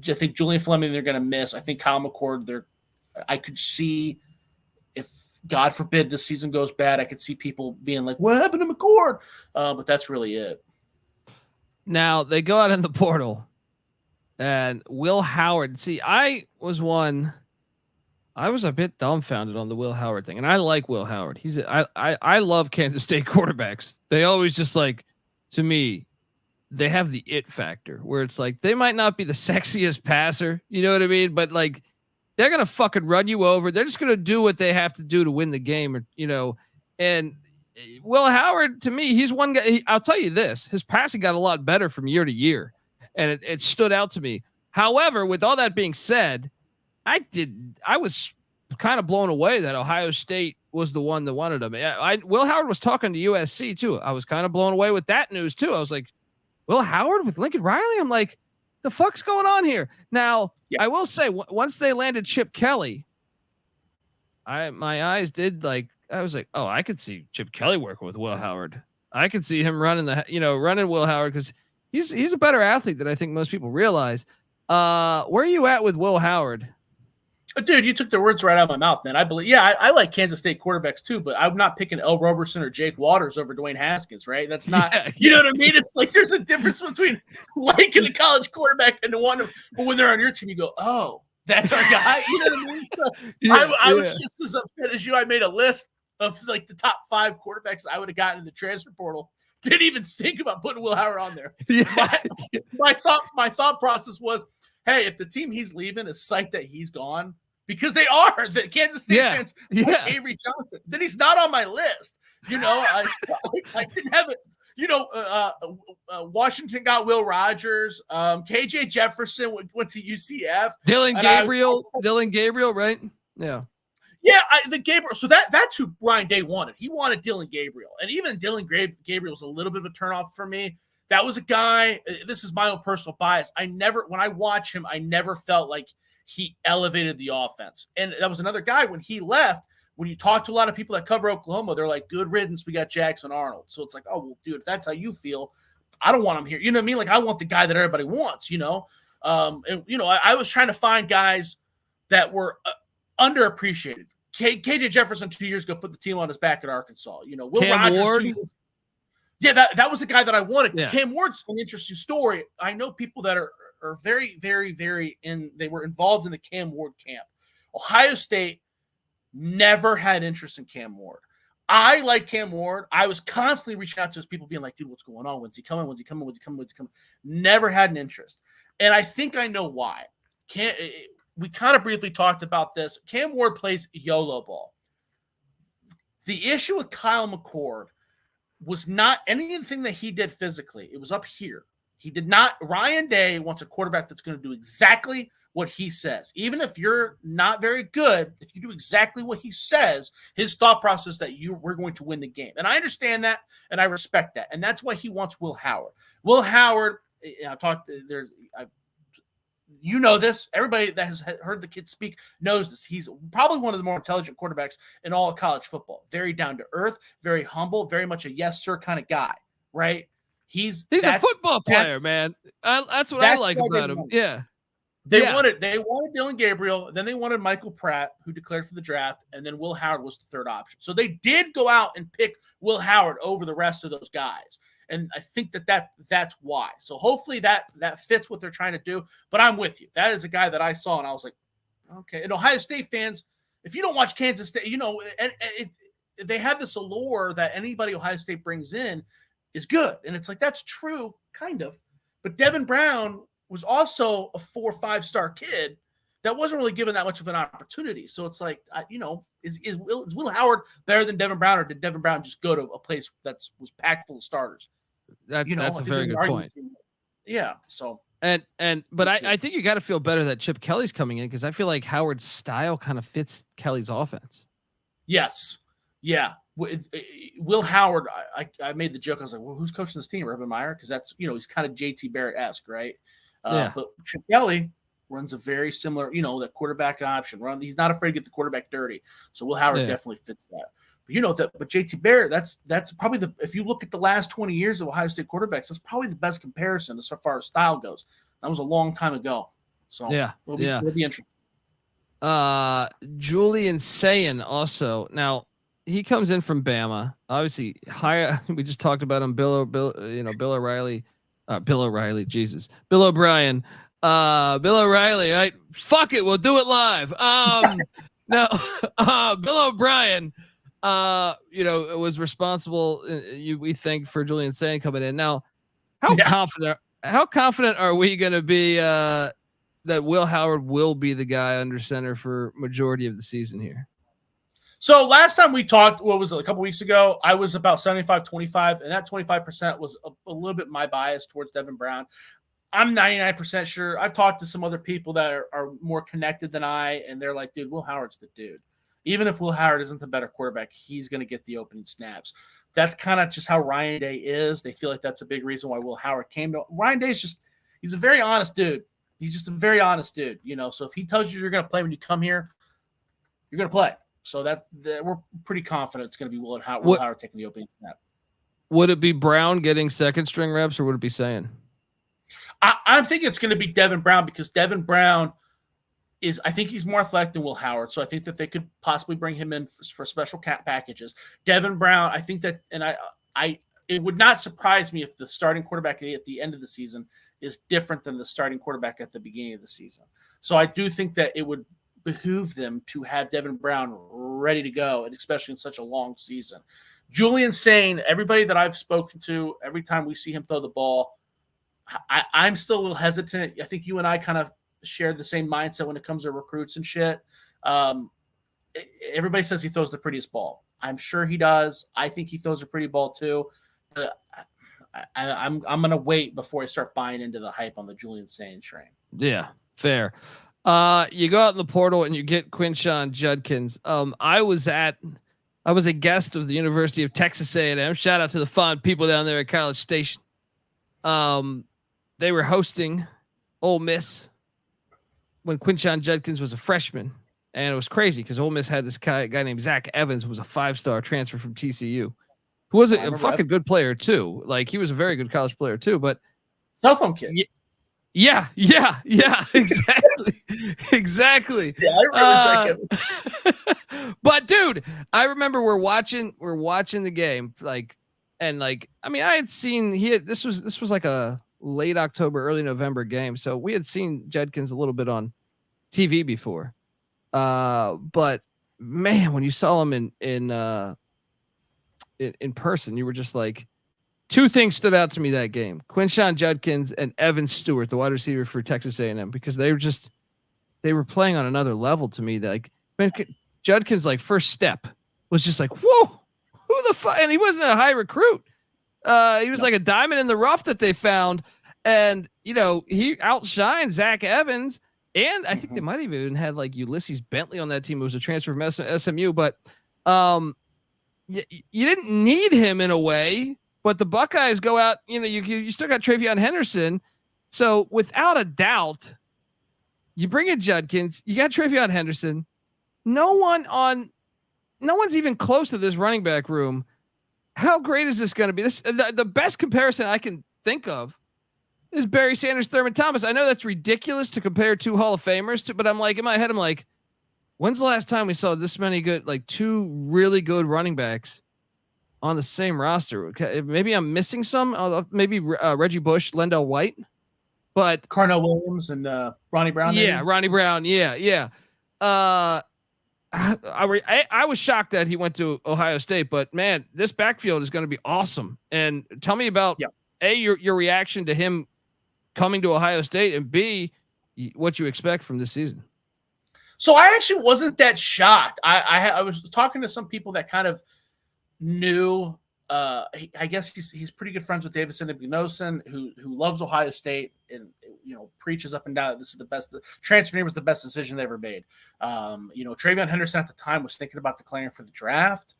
think Julian Fleming they're going to miss. I think Kyle McCord I could see if God forbid this season goes bad, I could see people being like, what happened to McCord? But that's really it. Now they go out in the portal and Will Howard. See, I was a bit dumbfounded on the Will Howard thing. And I like Will Howard. I love Kansas State quarterbacks. They always just to me, they have the it factor where it's like, they might not be the sexiest passer. You know what I mean? But they're going to fucking run you over. They're just going to do what they have to do to win the game, and Will Howard, to me, he's one guy. I'll tell you this, his passing got a lot better from year to year, and it stood out to me. However, with all that being said, I was kind of blown away that Ohio State was the one that wanted him. Will Howard was talking to USC too. I was kind of blown away with that news too. I was like, Will Howard with Lincoln Riley? I'm like, the fuck's going on here? Now, yeah. I will say, once they landed Chip Kelly, my eyes did I was like, oh, I could see Chip Kelly working with Will Howard. I could see him running running Will Howard because he's a better athlete than I think most people realize. Where are you at with Will Howard? Dude, you took the words right out of my mouth, man. I believe, I like Kansas State quarterbacks too, but I'm not picking L. Roberson or Jake Waters over Dwayne Haskins, right? That's not, you know what I mean? It's like there's a difference between liking a college quarterback and the one, but when they're on your team, you go, oh, that's our guy. You know what I mean? So I was just as upset as you. I made a list of like the top 5 quarterbacks I would have gotten in the transfer portal. Didn't even think about putting Will Howard on there. My thought process was, hey, if the team he's leaving is psyched that he's gone, because they are, the Kansas State fans, like Avery Johnson, then he's not on my list. You know, I didn't have it. You know, Washington got Will Rogers. KJ Jefferson went to UCF. Dylan Gabriel, right? Yeah. Yeah, the Gabriel. So that's who Ryan Day wanted. He wanted Dylan Gabriel. And even Dylan Gabriel was a little bit of a turnoff for me. That was a guy, this is my own personal bias. When I watch him, I never felt like he elevated the offense. And that was another guy when he left. When you talk to a lot of people that cover Oklahoma, they're like, good riddance, we got Jackson Arnold. So it's like, oh, well, dude, if that's how you feel, I don't want him here. You know what I mean? Like, I want the guy that everybody wants, you know? I was trying to find guys that were underappreciated. KJ Jefferson 2 years ago put the team on his back at Arkansas. You know, Will Rogers Ward. that was the guy that I wanted. Yeah. Cam Ward's an interesting story. I know people that are very, very, very they were involved in the Cam Ward camp. Ohio State never had interest in Cam Ward. I like Cam Ward. I was constantly reaching out to his people being like, dude, what's going on? When's he coming? When's he coming? When's he coming? When's he coming? Never had an interest. And I think I know why. We kind of briefly talked about this. Cam Ward plays YOLO ball. The issue with Kyle McCord was not anything that he did physically. It was up here. He did not. Ryan Day wants a quarterback that's going to do exactly what he says. Even if you're not very good, if you do exactly what he says, his thought process that we're going to win the game. And I understand that, and I respect that. And that's why he wants Will Howard. Will Howard, you know this. Everybody that has heard the kid speak knows this. He's probably one of the more intelligent quarterbacks in all of college football. Very down to earth, very humble, very much a yes sir kind of guy, right? He's a football player, man. That's what I like about him. Yeah. They wanted Dylan Gabriel, then they wanted Michael Pratt, who declared for the draft, and then Will Howard was the third option. So they did go out and pick Will Howard over the rest of those guys. And I think that's why. So hopefully that fits what they're trying to do. But I'm with you. That is a guy that I saw, and I was like, okay. And Ohio State fans, if you don't watch Kansas State, you know, they have this allure that anybody Ohio State brings in is good. And it's like, that's true, kind of. But Devin Brown was also a 4 or 5-star kid that wasn't really given that much of an opportunity. So it's like, is Will Howard better than Devin Brown, or did Devin Brown just go to a place that was packed full of starters? That's a very good point. Yeah. So but I think you got to feel better that Chip Kelly's coming in, because I feel like Howard's style kind of fits Kelly's offense. Yes. Yeah. Will Howard, I made the joke. I was like, well, who's coaching this team? Urban Meyer? Because that's, he's kind of JT Barrett-esque, right? But Chip Kelly runs a very similar, that quarterback option run. He's not afraid to get the quarterback dirty. So Will Howard definitely fits that. But JT Barrett, that's probably if you look at the last 20 years of Ohio State quarterbacks, that's probably the best comparison as far as style goes. That was a long time ago. So it'll be interesting. Julian Sayin also. Now, he comes in from Bama. Obviously, we just talked about him. Bill O'Reilly. Bill O'Reilly. Jesus. Bill O'Brien. Bill O'Reilly. Right? Fuck it. We'll do it live. Now, Bill O'Brien, was responsible. We think, for Julian Sayin coming in. Now, how confident are we going to be that Will Howard will be the guy under center for majority of the season here? So last time we talked, what was it, a couple weeks ago, I was about 75-25, and that 25% was a little bit my bias towards Devin Brown. I'm 99% sure. I've talked to some other people that are more connected than I, and they're like, dude, Will Howard's the dude. Even if Will Howard isn't the better quarterback, he's going to get the opening snaps. That's kind of just how Ryan Day is. They feel like that's a big reason why Will Howard came to – Ryan Day is he's a very honest dude. He's just a very honest dude, So if he tells you you're going to play when you come here, you're going to play. So that we're pretty confident it's going to be Will Howard taking the opening snap. Would it be Brown getting second string reps, or would it be Sayin? I'm thinking it's going to be Devin Brown, because Devin Brown I think he's more athletic than Will Howard. So I think that they could possibly bring him in for special packages. Devin Brown, I think that, and it would not surprise me if the starting quarterback at the end of the season is different than the starting quarterback at the beginning of the season. So I do think that it would behoove them to have Devin Brown ready to go, and especially in such a long season. Julian Sayin, everybody that I've spoken to, every time we see him throw the ball, I'm still a little hesitant. I think you and I kind of share the same mindset when it comes to recruits and shit. Everybody says he throws the prettiest ball. I'm sure he does. I think he throws a pretty ball too. I'm gonna wait before I start buying into the hype on the Julian Sayin train. Yeah, fair. You go out in the portal and you get Quinshon Judkins. I was a guest of the University of Texas A&M. Shout out to the fun people down there at College Station. They were hosting Ole Miss when Quinshon Judkins was a freshman, and it was crazy because Ole Miss had this guy named Zach Evans, who was a 5-star transfer from TCU, who was a fucking good player too. Like, he was a very good college player too, but cell phone kid. Yeah, exactly. Exactly. Yeah, I remember Zach Evans. But dude, I remember we're watching the game, I had seen this was like a late October, early November game. So we had seen Judkins a little bit on TV before. But man, when you saw him in person, you were just like, two things stood out to me that game: Quinshon Judkins and Evan Stewart, the wide receiver for Texas A&M, because they were playing on another level to me. That, like, man, Judkins' like first step was just like, whoa, who the fuck? And he wasn't a high recruit. He was like a diamond in the rough that they found. And, he outshined Zach Evans. And I think they might have even had like Ulysses Bentley on that team, who was a transfer from SMU. But you didn't need him in a way. But the Buckeyes go out, you still got Treveyon Henderson. So without a doubt, you bring in Judkins, you got Treveyon Henderson. No one's even close to this running back room. How great is this going to be? The best comparison I can think of is Barry Sanders, Thurman Thomas. I know that's ridiculous to compare two Hall of Famers to, but I'm like, in my head, I'm like, when's the last time we saw this many good, like two really good running backs on the same roster? Okay, maybe I'm missing some. Maybe Reggie Bush, Lendell White, but Cornell Williams and Ronnie Brown. Yeah, maybe? Ronnie Brown. Yeah. I was shocked that he went to Ohio State, but man, this backfield is going to be awesome. And tell me about A, your reaction to him coming to Ohio State, and B, what you expect from this season. So I actually wasn't that shocked. I was talking to some people that kind of knew. I guess he's pretty good friends with Davison Igbinosun, who loves Ohio State and preaches up and down that this is the best. The transfer was the best decision they ever made. Treveyon Henderson at the time was thinking about declaring for the draft.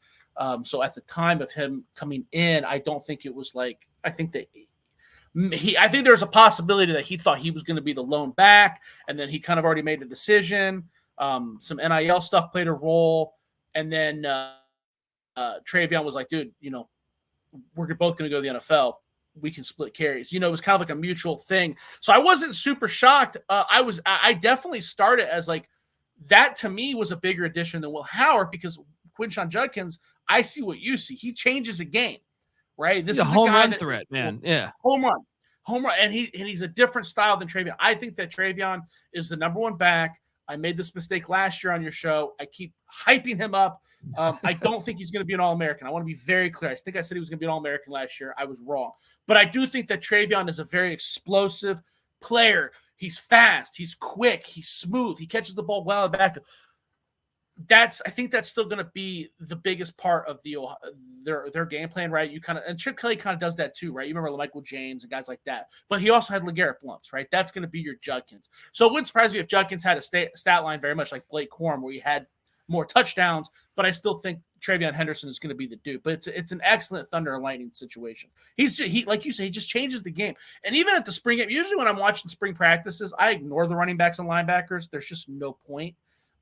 So at the time of him coming in, I don't think it was like, I think there was a possibility that he thought he was going to be the lone back, and then he kind of already made a decision. Some NIL stuff played a role, and then Treveyon was like, dude, we're both going to go to the NFL. We can split carries. It was kind of like a mutual thing. So I wasn't super shocked. I definitely started as like, that to me was a bigger addition than Will Howard, because Quinshon Judkins, I see what you see. He changes a game, right? This is a home guy run threat, man. Yeah. Home run. And he's a different style than Treveyon. I think that Treveyon is the number one back. I made this mistake last year on your show. I keep hyping him up. I don't think he's going to be an All-American. I want to be very clear. I think I said he was going to be an All-American last year. I was wrong. But I do think that Treveyon is a very explosive player. He's fast. He's quick. He's smooth. He catches the ball well in the backfield. I think that's still going to be the biggest part of their game plan, right? And Chip Kelly kind of does that too, right? You remember Michael James and guys like that, but he also had LeGarrette Blount, right? That's going to be your Judkins. So it wouldn't surprise me if Judkins had a stat line very much like Blake Corum, where he had more touchdowns, but I still think Treveyon Henderson is going to be the dude. But it's an excellent Thunder and Lightning situation. He like you say, he just changes the game. And even at the spring game, usually when I'm watching spring practices, I ignore the running backs and linebackers. There's just no point.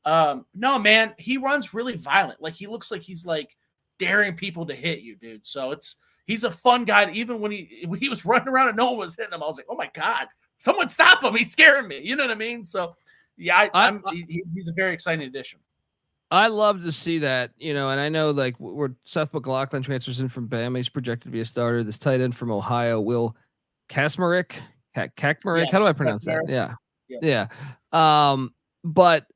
No, man, he runs really violent. Like he looks like he's like daring people to hit you, dude. So he's a fun guy. Even when he was running around and no one was hitting him, I was like, oh my God, someone stop him. He's scaring me. You know what I mean? So yeah, he's a very exciting addition. I love to see that, and I know like where Seth McLaughlin transfers in from Bama, he's projected to be a starter. This tight end from Ohio, Will Kaczmarek. Yes, how do I pronounce that? Yeah. But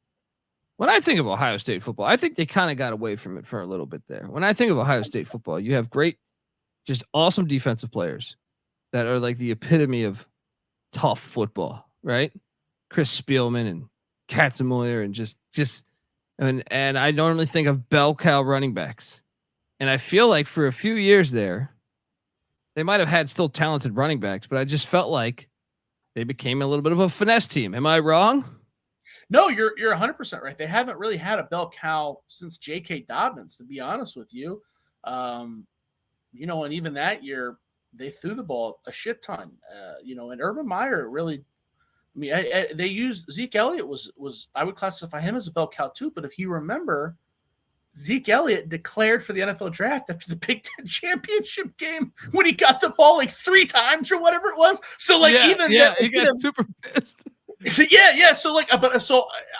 when I think of Ohio State football, I think they kind of got away from it for a little bit there. When I think of Ohio State football, you have great, just awesome defensive players that are like the epitome of tough football, right? Chris Spielman and Katzenmoyer and and I normally think of bell cow running backs. And I feel like for a few years there, they might have had still talented running backs, but I just felt like they became a little bit of a finesse team. Am I wrong? No, you're 100% right. They haven't really had a bell cow since J.K. Dobbins, to be honest with you. And even that year, they threw the ball a shit ton. And Urban Meyer really, they used Zeke Elliott was I would classify him as a bell cow too. But if you remember, Zeke Elliott declared for the NFL draft after the Big Ten championship game when he got the ball like 3 times or whatever it was. So like he got super pissed. Yeah. So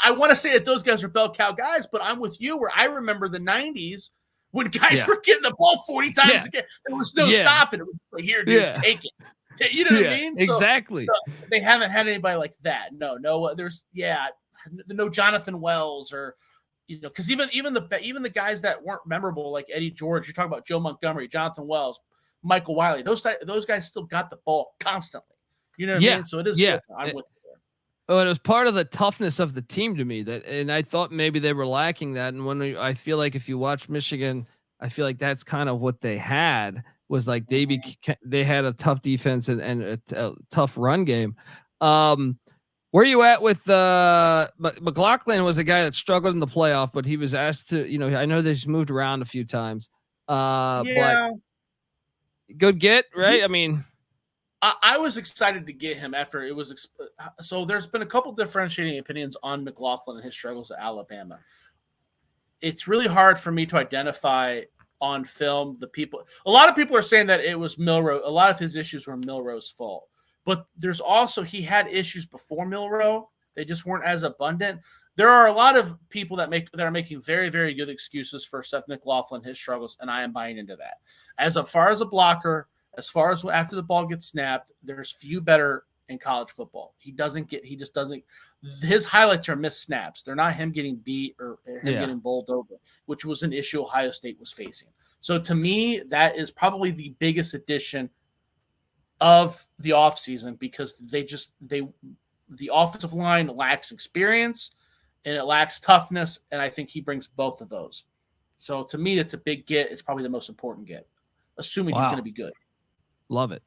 I want to say that those guys are bell cow guys, but I'm with you where I remember the 90s when guys were getting the ball 40 times again. There was no stopping. It was like, here, dude, take it. You know what I mean? Exactly. So they haven't had anybody like that. No. There's no Jonathan Wells or because even the guys that weren't memorable like Eddie George. You're talking about Joe Montgomery, Jonathan Wells, Michael Wiley. Those guys still got the ball constantly. You know what I mean? So it is. Different. I'm with you. Oh, it was part of the toughness of the team to me and I thought maybe they were lacking that. And I feel like if you watch Michigan, I feel like that's kind of what they had was like they had a tough defense and a tough run game. Where are you at with McLaughlin was a guy that struggled in the playoff, but he was asked to, I know they've moved around a few times. But good get, right? I was excited to get him after it was. So there's been a couple differentiating opinions on McLaughlin and his struggles at Alabama. It's really hard for me to identify on film the people. A lot of people are saying that it was Milroe. A lot of his issues were Milroe's fault. But there's also he had issues before Milroe. They just weren't as abundant. There are a lot of people that are making very, very good excuses for Seth McLaughlin, his struggles, and I am buying into that. As far as a blocker, as far as after the ball gets snapped, there's few better in college football. He just doesn't. His highlights are missed snaps. They're not him getting beat or him getting bowled over, which was an issue Ohio State was facing. So to me, that is probably the biggest addition of the offseason because the offensive line lacks experience and it lacks toughness, and I think he brings both of those. So to me, it's a big get. It's probably the most important get, assuming he's going to be good. Love it.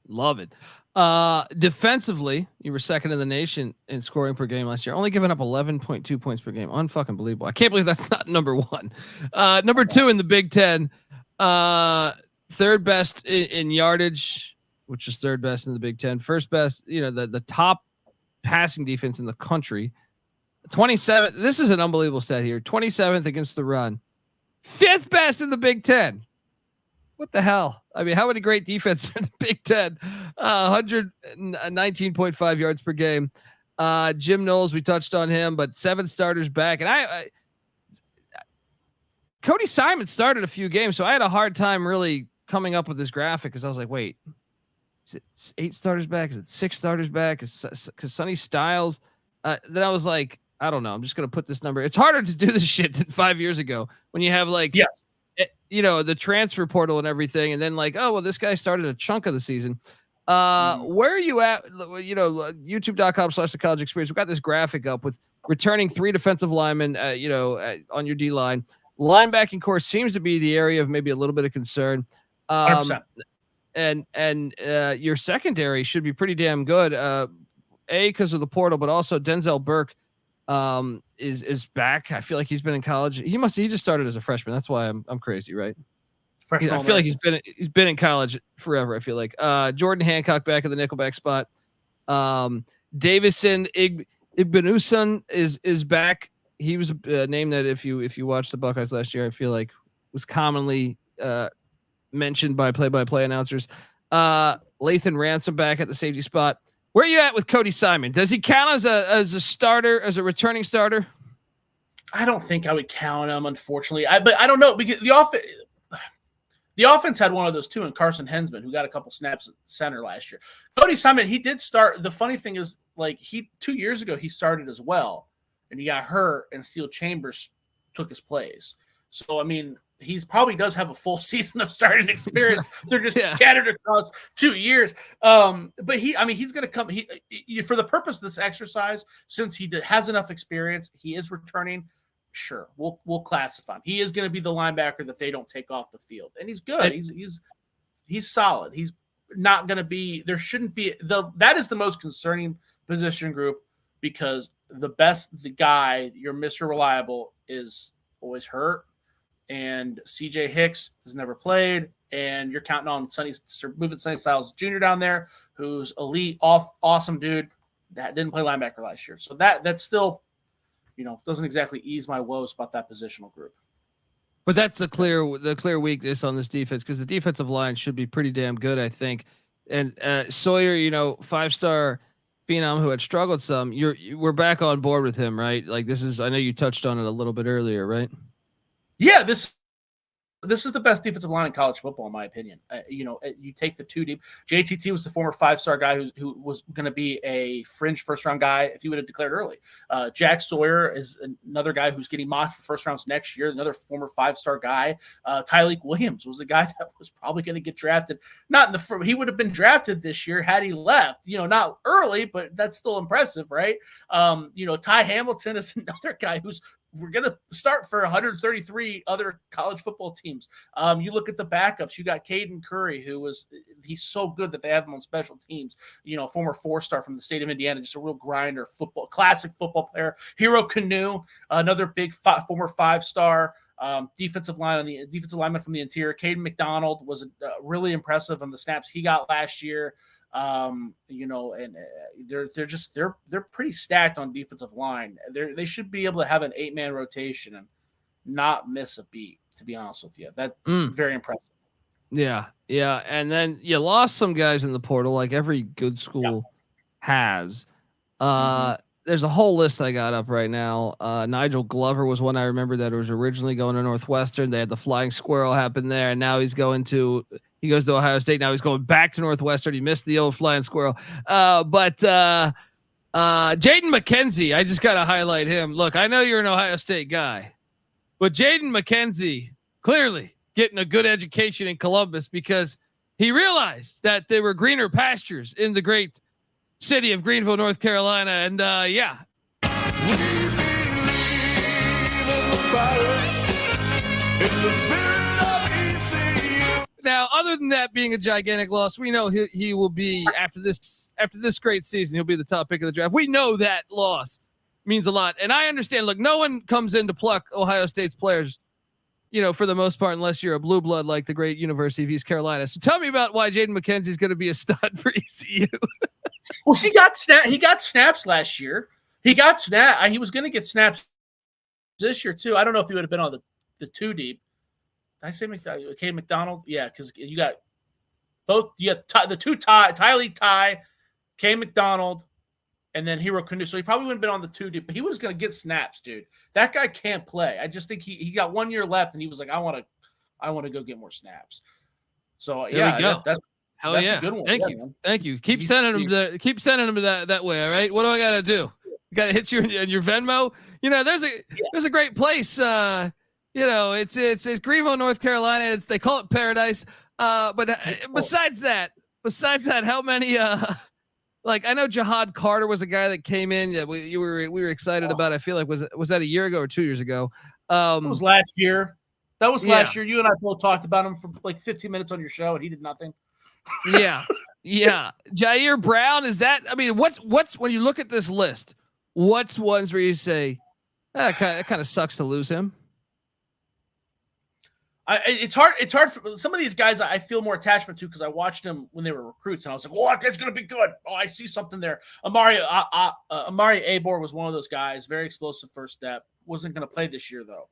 Defensively, you were second in the nation in scoring per game last year, only giving up 11.2 points per game. Unfucking believable. I can't believe that's not number one. Number 2 in the Big Ten, third best in yardage, which is third best in the Big Ten. First best, the top passing defense in the country. 27. This is an unbelievable stat here. 27th against the run. 5th best in the Big Ten. What the hell? How many great defense in the Big Ten? 119.5 yards per game. Jim Knowles, we touched on him, but 7 starters back. And Cody Simon started a few games, so I had a hard time really coming up with this graphic because I was like, wait, is it 8 starters back? Is it 6 starters back? Because Sonny Styles. Then I was like, I don't know. I'm just going to put this number. It's harder to do this shit than 5 years ago when you have the transfer portal and everything. And then this guy started a chunk of the season. Where are you at? YouTube.com/the college experience. We've got this graphic up with returning 3 defensive linemen, on your D line. Linebacking core seems to be the area of maybe a little bit of concern. 100%. And your secondary should be pretty damn good. Because of the portal, but also Denzel Burke is back. I feel like he's been in college. He just started as a freshman. That's why I'm crazy, right? Freshman. I feel like he's been in college forever. I feel like Jordan Hancock back at the nickelback spot. Davison Igbenuson is back. he was a name that if you watched the Buckeyes last year, I feel like was commonly mentioned by play-by-play announcers. Lathan Ransom back at the safety spot. Where are you at with Cody Simon? Does he count as a starter, as a returning starter? I don't think I would count him, unfortunately. But I don't know, because the offense had one of those too in Carson Hensman, who got a couple snaps at center last year. Cody Simon, he did start. The funny thing is, like, 2 years ago he started as well, and he got hurt, and Steel Chambers took his place. So I mean, he's probably does have a full season of starting experience. They're just scattered across 2 years. But he's going to come. He for the purpose of this exercise, since he has enough experience, he is returning. Sure, we'll classify him. He is going to be the linebacker that they don't take off the field, and he's good. He's solid. He's not going to be. There shouldn't be that is the most concerning position group, because the guy, your Mr. Reliable, is always hurt, and CJ Hicks has never played, and you're counting on moving Sonny Styles Jr. down there, who's elite, awesome dude that didn't play linebacker last year. So that's still, doesn't exactly ease my woes about that positional group. But that's the clear weakness on this defense, because the defensive line should be pretty damn good, I think. And Sawyer, 5-star phenom who had struggled some. We're back on board with him, right? Like, I know you touched on it a little bit earlier, right? Yeah, this is the best defensive line in college football, in my opinion. You take the 2 deep. JTT was the former 5-star guy who was going to be a fringe first-round guy if he would have declared early. Jack Sawyer is another guy who's getting mocked for first rounds next year, another former 5-star guy. Tyleek Williams was a guy that was probably going to get drafted. He would have been drafted this year had he left. Not early, but that's still impressive, right? Ty Hamilton is another guy who's we're going to start for 133 other college football teams. You look at the backups. You got Caden Curry, he's so good that they have him on special teams. Former 4-star from the state of Indiana, just a real grinder, classic football player. Hero Canoe, another big former 5-star. Defensive lineman from the interior. Caden McDonald was really impressive on the snaps he got last year. They're pretty stacked on defensive line. They should be able to have an 8-man rotation and not miss a beat, to be honest with you. That's very impressive. Yeah. And then you lost some guys in the portal, like every good school has. There's a whole list I got up right now. Nigel Glover was one I remember that was originally going to Northwestern. They had the flying squirrel happen there, and now he goes to Ohio State. Now he's going back to Northwestern. He missed the old flying squirrel. But Jaden McKenzie, I just got to highlight him. Look, I know you're an Ohio State guy, but Jaden McKenzie clearly getting a good education in Columbus, because he realized that there were greener pastures in the great city of Greenville, North Carolina. And now, other than that being a gigantic loss, we know he will be, after this great season, he'll be the top pick of the draft. We know that loss means a lot. And I understand, look, no one comes in to pluck Ohio State's players, for the most part, unless you're a blue blood like the great University of East Carolina. So tell me about why Jaden McKenzie is going to be a stud for ECU. Well, he got snaps last year. He was going to get snaps this year too. I don't know if he would have been on the 2 deep. Did I say Caden McDonald? Yeah, because you got both. You got the 2 Ty, Caden McDonald, and then Hero Canoe. So he probably wouldn't have been on the 2 deep, but he was going to get snaps, dude. That guy can't play. I just think he got 1 year left, and he was like, I want to go get more snaps. So there we go. That's a good one. Thank you. Keep sending them that way. All right. What do I got to do? Got to hit you in your Venmo. There's a great place. It's Greenville, North Carolina. They call it paradise. But besides that, how many? I know Jihad Carter was a guy that came in that we were excited about. I feel like was that a year ago or 2 years ago? It was last year. That was last year. You and I both talked about him for like 15 minutes on your show, and he did nothing. Yeah. Jair Brown, is that? I mean, what's when you look at this list? What's ones where you say, it kind of sucks to lose him? It's hard for some of these guys. I feel more attachment to because I watched them when they were recruits, and I was like, "Oh, that guy's gonna be good." Oh, I see something there. Amari Abor was one of those guys, very explosive first step. wasn't going to play this year though.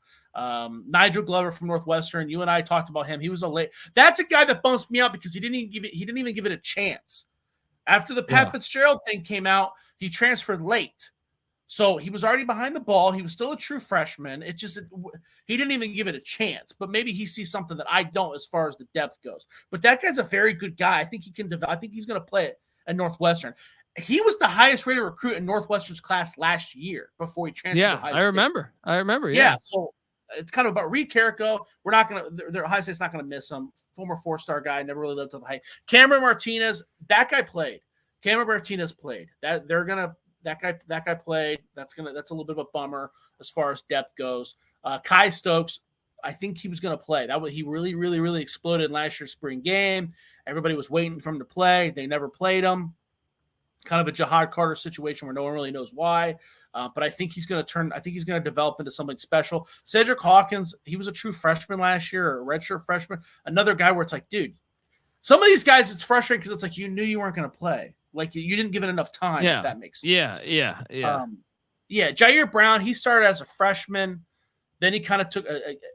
Nigel Glover from Northwestern. You and I talked about him. He was that's a guy that bumps me out because he didn't even give it a chance. After the Pat Fitzgerald thing came out, he transferred late. So he was already behind the ball. He was still a true freshman. He didn't even give it a chance. But maybe he sees something that I don't as far as the depth goes. But that guy's a very good guy. I think he can develop. I think he's going to play it at Northwestern. He was the highest rated recruit in Northwestern's class last year before he transferred. Yeah, I remember. Yeah. So it's kind of about Reed Carrico. We're not going to. Ohio State's not going to miss him. Former 4-star guy, never really lived up to the height. Cameron Martinez, that guy played. Cameron Martinez played. That guy played. That's a little bit of a bummer as far as depth goes. Kai Stokes, I think he was going to play. He really, really, really exploded in last year's spring game. Everybody was waiting for him to play. They never played him. Kind of a Jahad Carter situation where no one really knows why. But I think he's going to develop into something special. Cedric Hawkins, he was a true freshman last year, or a redshirt freshman. Another guy where it's like, dude, some of these guys, it's frustrating because it's like you knew you weren't going to play. Like you didn't give it enough time, if that makes sense. Yeah. Jair Brown, he started as a freshman. Then he kind of took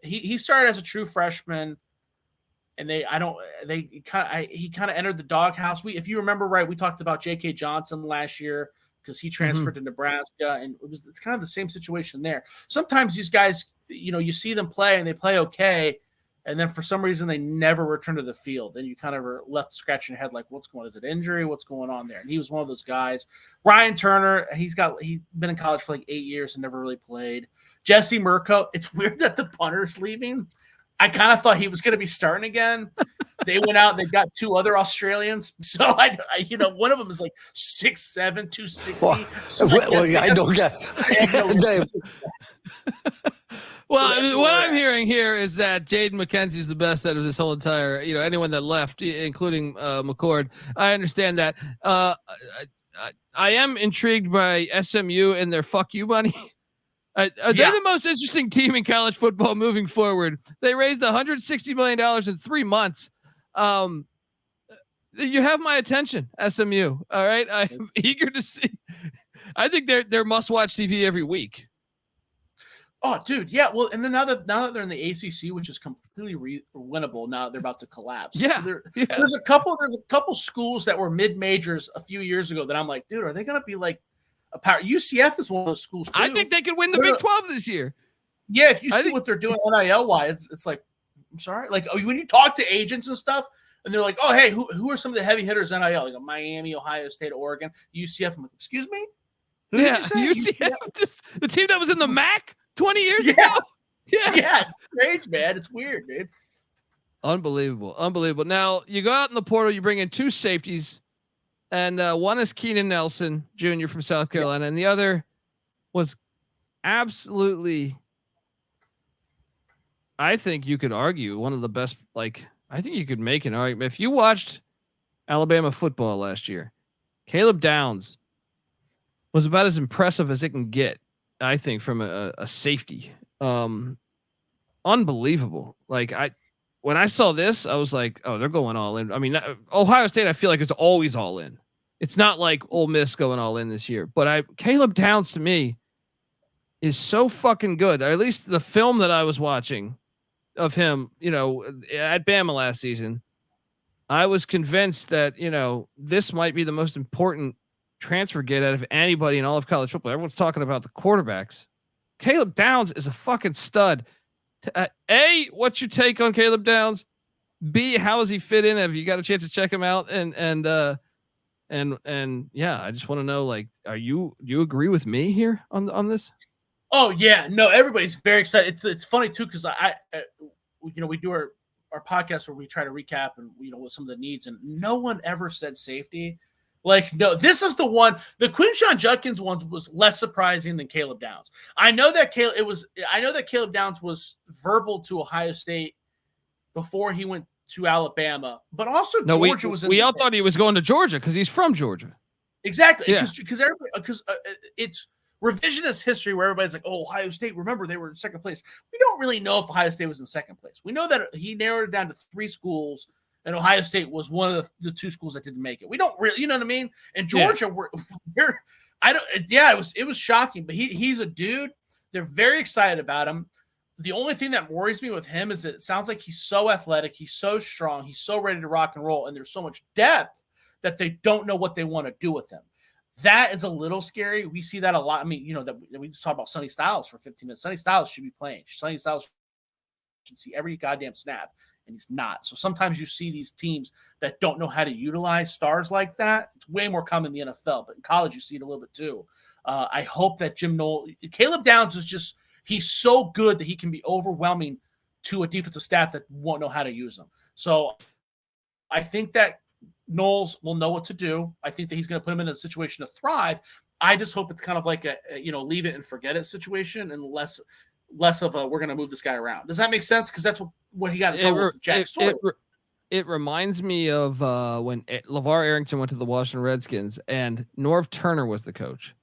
he started as a true freshman, and he kind of entered the doghouse. If you remember right, we talked about J.K. Johnson last year because he transferred to Nebraska, and it's kind of the same situation there. Sometimes these guys, you see them play and they play okay, and then for some reason they never return to the field. Then you kind of are left scratching your head like, what's going on? Is it injury? What's going on there? And he was one of those guys. Ryan Turner, he's been in college for like 8 years and never really played. Jesse Murko, it's weird that the punter's leaving. I kind of thought he was going to be starting again. They went out and they got 2 other Australians. So I one of them is like 6'7", 260. I don't get Dave. Well, what I'm hearing here is that Jaden McKenzie's the best out of this whole entire, anyone that left, including McCord. I understand that. I am intrigued by SMU and their fuck you money. They're the most interesting team in college football moving forward. They raised $160 million in 3 months. You have my attention, SMU. All right. I'm eager to see. I think they're must-watch TV every week. Oh, dude, yeah. Well, and then now that they're in the ACC, which is completely winnable, now they're about to collapse. Yeah, so there's a couple schools that were mid majors a few years ago that I'm like, dude, are they going to be like a power? UCF is one of those schools too. I think they could win the Big 12 this year. Yeah, if you see what they're doing NIL wise, it's like, I'm sorry, like when you talk to agents and stuff, and they're like, oh, hey, who are some of the heavy hitters NIL? Like Miami, Ohio State, Oregon, UCF. I'm like, excuse me? Who did you say? UCF, the team that was in the MAC 20 years ago. Yeah, it's strange, man. It's weird, dude. Unbelievable. Now you go out in the portal, you bring in 2 safeties, and one is Keenan Nelson Jr. from South Carolina, and the other was absolutely, I think you could argue, one of the best. Like, I think you could make an argument if you watched Alabama football last year. Caleb Downs was about as impressive as it can get, I think, from a safety. Unbelievable. Like when I saw this, I was like, oh, they're going all in. I mean, Ohio State, I feel like it's always all in. It's not like Ole Miss going all in this year, but Caleb Downs to me is so fucking good. Or at least the film that I was watching of him, at Bama last season, I was convinced that, this might be the most important transfer get out of anybody in all of college football. Everyone's talking about the quarterbacks. Caleb Downs is a fucking stud. A, what's your take on Caleb Downs? B, how does he fit in? Have you got a chance to check him out? And yeah, I just want to know, like, do you agree with me here on this? Oh yeah, no, everybody's very excited. It's funny too because we do our podcast where we try to recap and what some of the needs, and no one ever said safety. Like, no, this is the one. The Quinshon Judkins one was less surprising than Caleb Downs. I know that Caleb Downs was verbal to Ohio State before he went to Alabama, but also Georgia was. We all thought he was going to Georgia because he's from Georgia. Exactly, yeah. Because it's revisionist history where everybody's like, oh, Ohio State, remember they were in second place. We don't really know if Ohio State was in second place. We know that he narrowed it down to 3 schools, and Ohio State was one of the 2 schools that didn't make it. We don't really, you know what I mean? And Georgia, it was shocking, but he's a dude They're very excited about him. The only thing that worries me with him is that it sounds like he's so athletic, he's so strong, he's so ready to rock and roll, and there's so much depth that they don't know what they want to do with him. That is a little scary. We see that a lot. I mean, that we just talked about Sonny Styles for 15 minutes. Sonny Styles should be playing. Sonny Styles should see every goddamn snap, and he's not. So sometimes you see these teams that don't know how to utilize stars like that. It's way more common in the NFL, but in college you see it a little bit too. I hope that Caleb Downs is just – he's so good that he can be overwhelming to a defensive staff that won't know how to use him. So I think that Knowles will know what to do. I think that he's going to put him in a situation to thrive. I just hope it's kind of like a leave it and forget it situation, and less of a we're going to move this guy around. Does that make sense? Because that's what he got in trouble with Jack Sawyer. It reminds me of when LeVar Arrington went to the Washington Redskins and Norv Turner was the coach.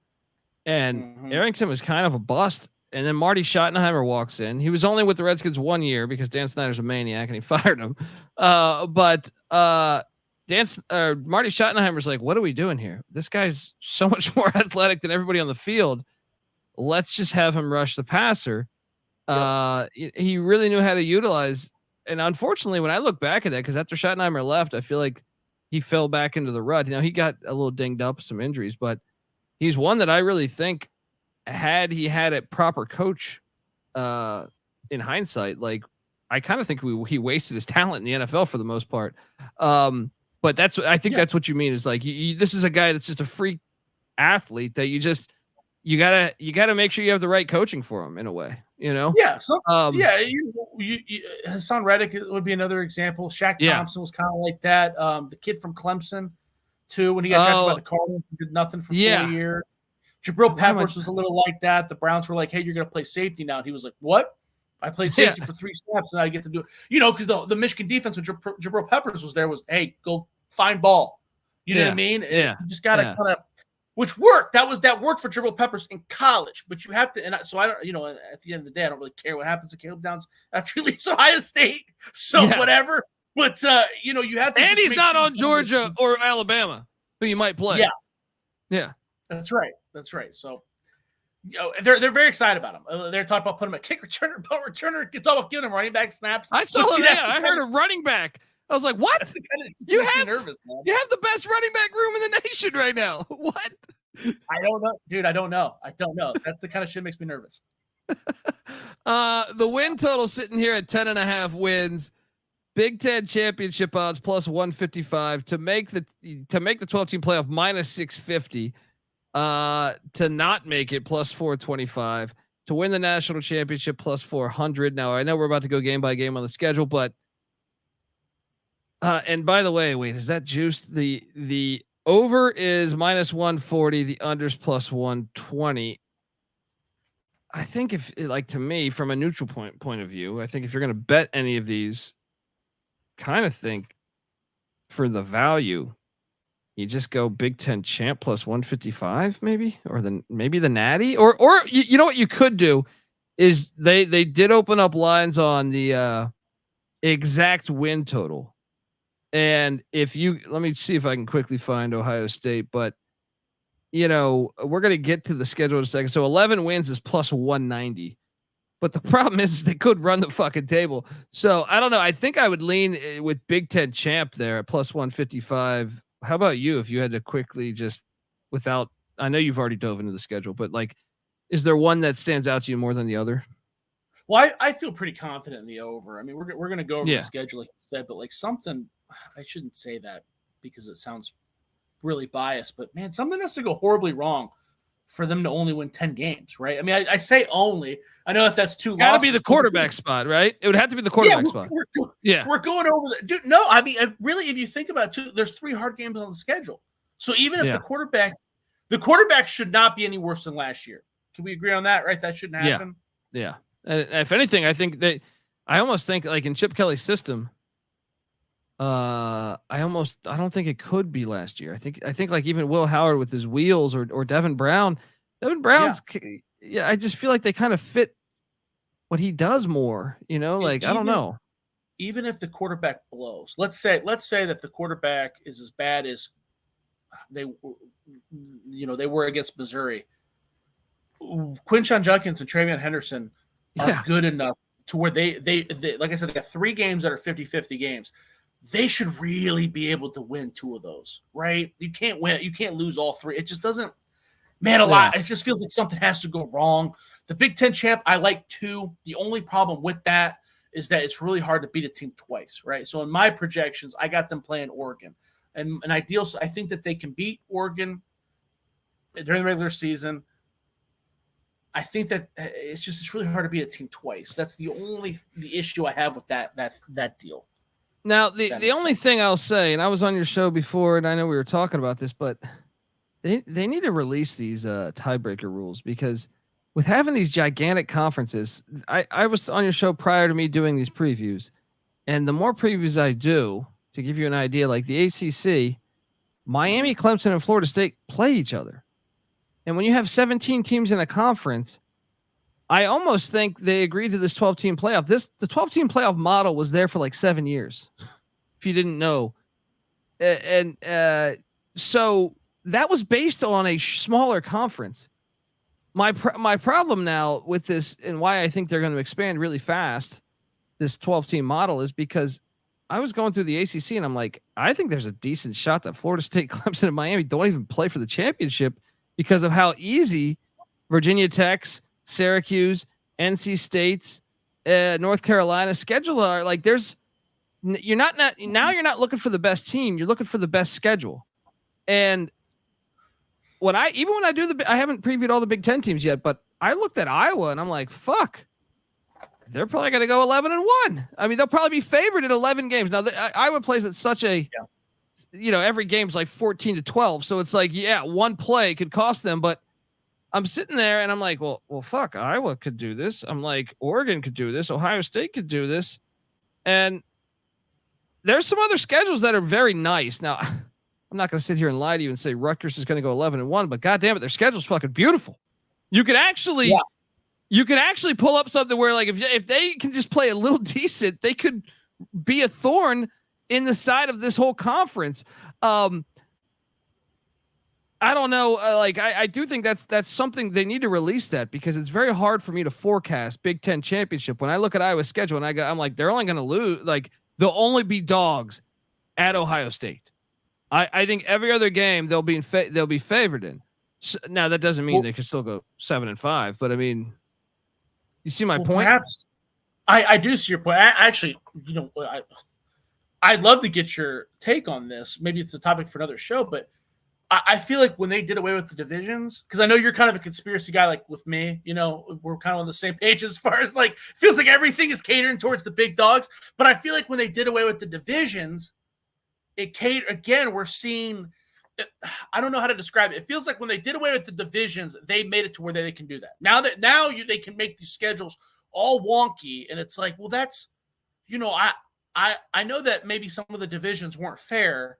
And Arrington was kind of a bust. And then Marty Schottenheimer walks in. He was only with the Redskins 1 year because Dan Snyder's a maniac and he fired him. But Marty Schottenheimer's like, what are we doing here? This guy's so much more athletic than everybody on the field. Let's just have him rush the passer. He really knew how to utilize. And unfortunately, when I look back at that, because after Schottenheimer left, I feel like he fell back into the rut. He got a little dinged up, some injuries, but he's one that I really think had he had a proper coach in hindsight, like I kind of think he wasted his talent in the NFL for the most part. But that's what you mean is like, this is a guy that's just a freak athlete that you gotta make sure you have the right coaching for him in a way, Yeah. So, Hassan Reddick would be another example. Shaq Thompson was kind of like that. The kid from Clemson too, when he got drafted by the Cardinals, he did nothing for 4 years. Jabril Peppers was a little like that. The Browns were like, hey, you're going to play safety now. And he was like, what? I played safety for 3 snaps and I get to do it. Because the Michigan defense when Jabril Peppers was there was, hey, go find ball. You know what I mean? Yeah. You just got to kind of, which worked. That worked for Jabril Peppers in college. But you have to, at the end of the day, I don't really care what happens to Caleb Downs after he leaves Ohio State. So whatever. But, you have to. And he's not on Georgia or Alabama, who you might play. Yeah. Yeah. That's right. So, they're very excited about him. They're talking about putting him at kick returner, punt returner. It's all about giving him running back snaps. I saw him. I heard a running back. I was like, "What? You have the best running back room in the nation right now. What?" I don't know, dude. I don't know. That's the kind of shit that makes me nervous. The win total sitting here at 10.5 wins. Big Ten championship odds plus 155 to make the 12-team playoff minus 650. To not make it plus 425, to win the national championship plus 400. Now I know we're about to go game by game on the schedule, but and by the way, wait, is that juice? The over is minus 140, the unders plus 120. I think to me, from a neutral point of view, I think if you're going to bet any of these, kind of think for the value, you just go Big Ten champ plus 155, maybe, or maybe the natty, or you know what you could do is they did open up lines on the exact win total, and let me see if I can quickly find Ohio State, but we're gonna get to the schedule in a second. So 11 wins is plus 190, but the problem is they could run the fucking table. So I don't know. I think I would lean with Big Ten champ there at plus 155. How about you? If you had to quickly I know you've already dove into the schedule, but is there one that stands out to you more than the other? Well, I feel pretty confident in the over. I mean, we're going to go over the schedule, like you said, but something, I shouldn't say that because it sounds really biased, but man, something has to go horribly wrong for them to only win 10 games, right? I mean, I say only. I know if that's too. Got to be the quarterback spot, right? It would have to be the quarterback spot. We're going over the dude. No, I mean, really, if you think about it, too, there's 3 hard games on the schedule. So even if the quarterback should not be any worse than last year. Can we agree on that? Right? That shouldn't happen. Yeah. And if anything, I almost think like in Chip Kelly's system. I don't think it could be last year. I think like even Will Howard with his wheels or Devin Brown's. I just feel like they kind of fit what he does more, I don't know. Even if the quarterback blows, let's say that the quarterback is as bad as they were against Missouri. Quinshon Judkins and Treveyon Henderson are good enough to where they like I said, they got 3 games that are 50-50 games. They should really be able to win 2 of those, right? You can't win. You can't lose all 3. It just doesn't, man, a lot. It just feels like something has to go wrong. The Big Ten champ, I like 2. The only problem with that is that it's really hard to beat a team twice, right? So in my projections, I got them playing Oregon. And an ideal, I think that they can beat Oregon during the regular season. I think that it's really hard to beat a team twice. That's the issue I have with that deal. Now, the only thing I'll say, and I was on your show before, and I know we were talking about this, but they need to release these tiebreaker rules, because with having these gigantic conferences, I was on your show prior to me doing these previews, and the more previews I do, to give you an idea, like the ACC, Miami, Clemson, and Florida State play each other. And when you have 17 teams in a conference, I almost think they agreed to this 12-team playoff. The 12-team playoff model was there for like 7 years, if you didn't know. So that was based on a smaller conference. My problem now with this, and why I think they're going to expand really fast, this 12-team model, is because I was going through the ACC and I'm like, I think there's a decent shot that Florida State, Clemson, and Miami don't even play for the championship because of how easy Virginia Tech's, Syracuse, NC State's, North Carolina's schedule are. Like, you're not looking for the best team, you're looking for the best schedule. And when I do I haven't previewed all the Big Ten teams yet, but I looked at Iowa and I'm like, fuck, they're probably going to go 11-1. I mean, they'll probably be favored in 11 games. Now, Iowa plays at such a, every game's like 14-12. So it's like, one play could cost them, but I'm sitting there and I'm like, well, fuck, Iowa could do this. I'm like, Oregon could do this. Ohio State could do this. And there's some other schedules that are very nice. Now, I'm not going to sit here and lie to you and say Rutgers is going to go 11-1, but goddamn it, their schedule's fucking beautiful. You could actually, pull up something where, like, if they can just play a little decent, they could be a thorn in the side of this whole conference. I don't know. I do think that's something they need to release, that, because it's very hard for me to forecast Big Ten championship. When I look at Iowa's schedule and I'm like, they're only going to lose. Like, they'll only be dogs at Ohio State. I think every other game they'll be favored in. So, now that doesn't mean they can still go 7-5, but I mean, you see my point? Perhaps I do see your point. I'd love to get your take on this. Maybe it's a topic for another show, but I feel like when they did away with the divisions, because I know you're kind of a conspiracy guy, like with me, we're kind of on the same page as far as, like, feels like everything is catering towards the big dogs. But I feel like when they did away with the divisions, we're seeing, I don't know how to describe it. It feels like when they did away with the divisions, they made it to where they can do that. Now they can make these schedules all wonky, and it's like, well, that's, I know that maybe some of the divisions weren't fair,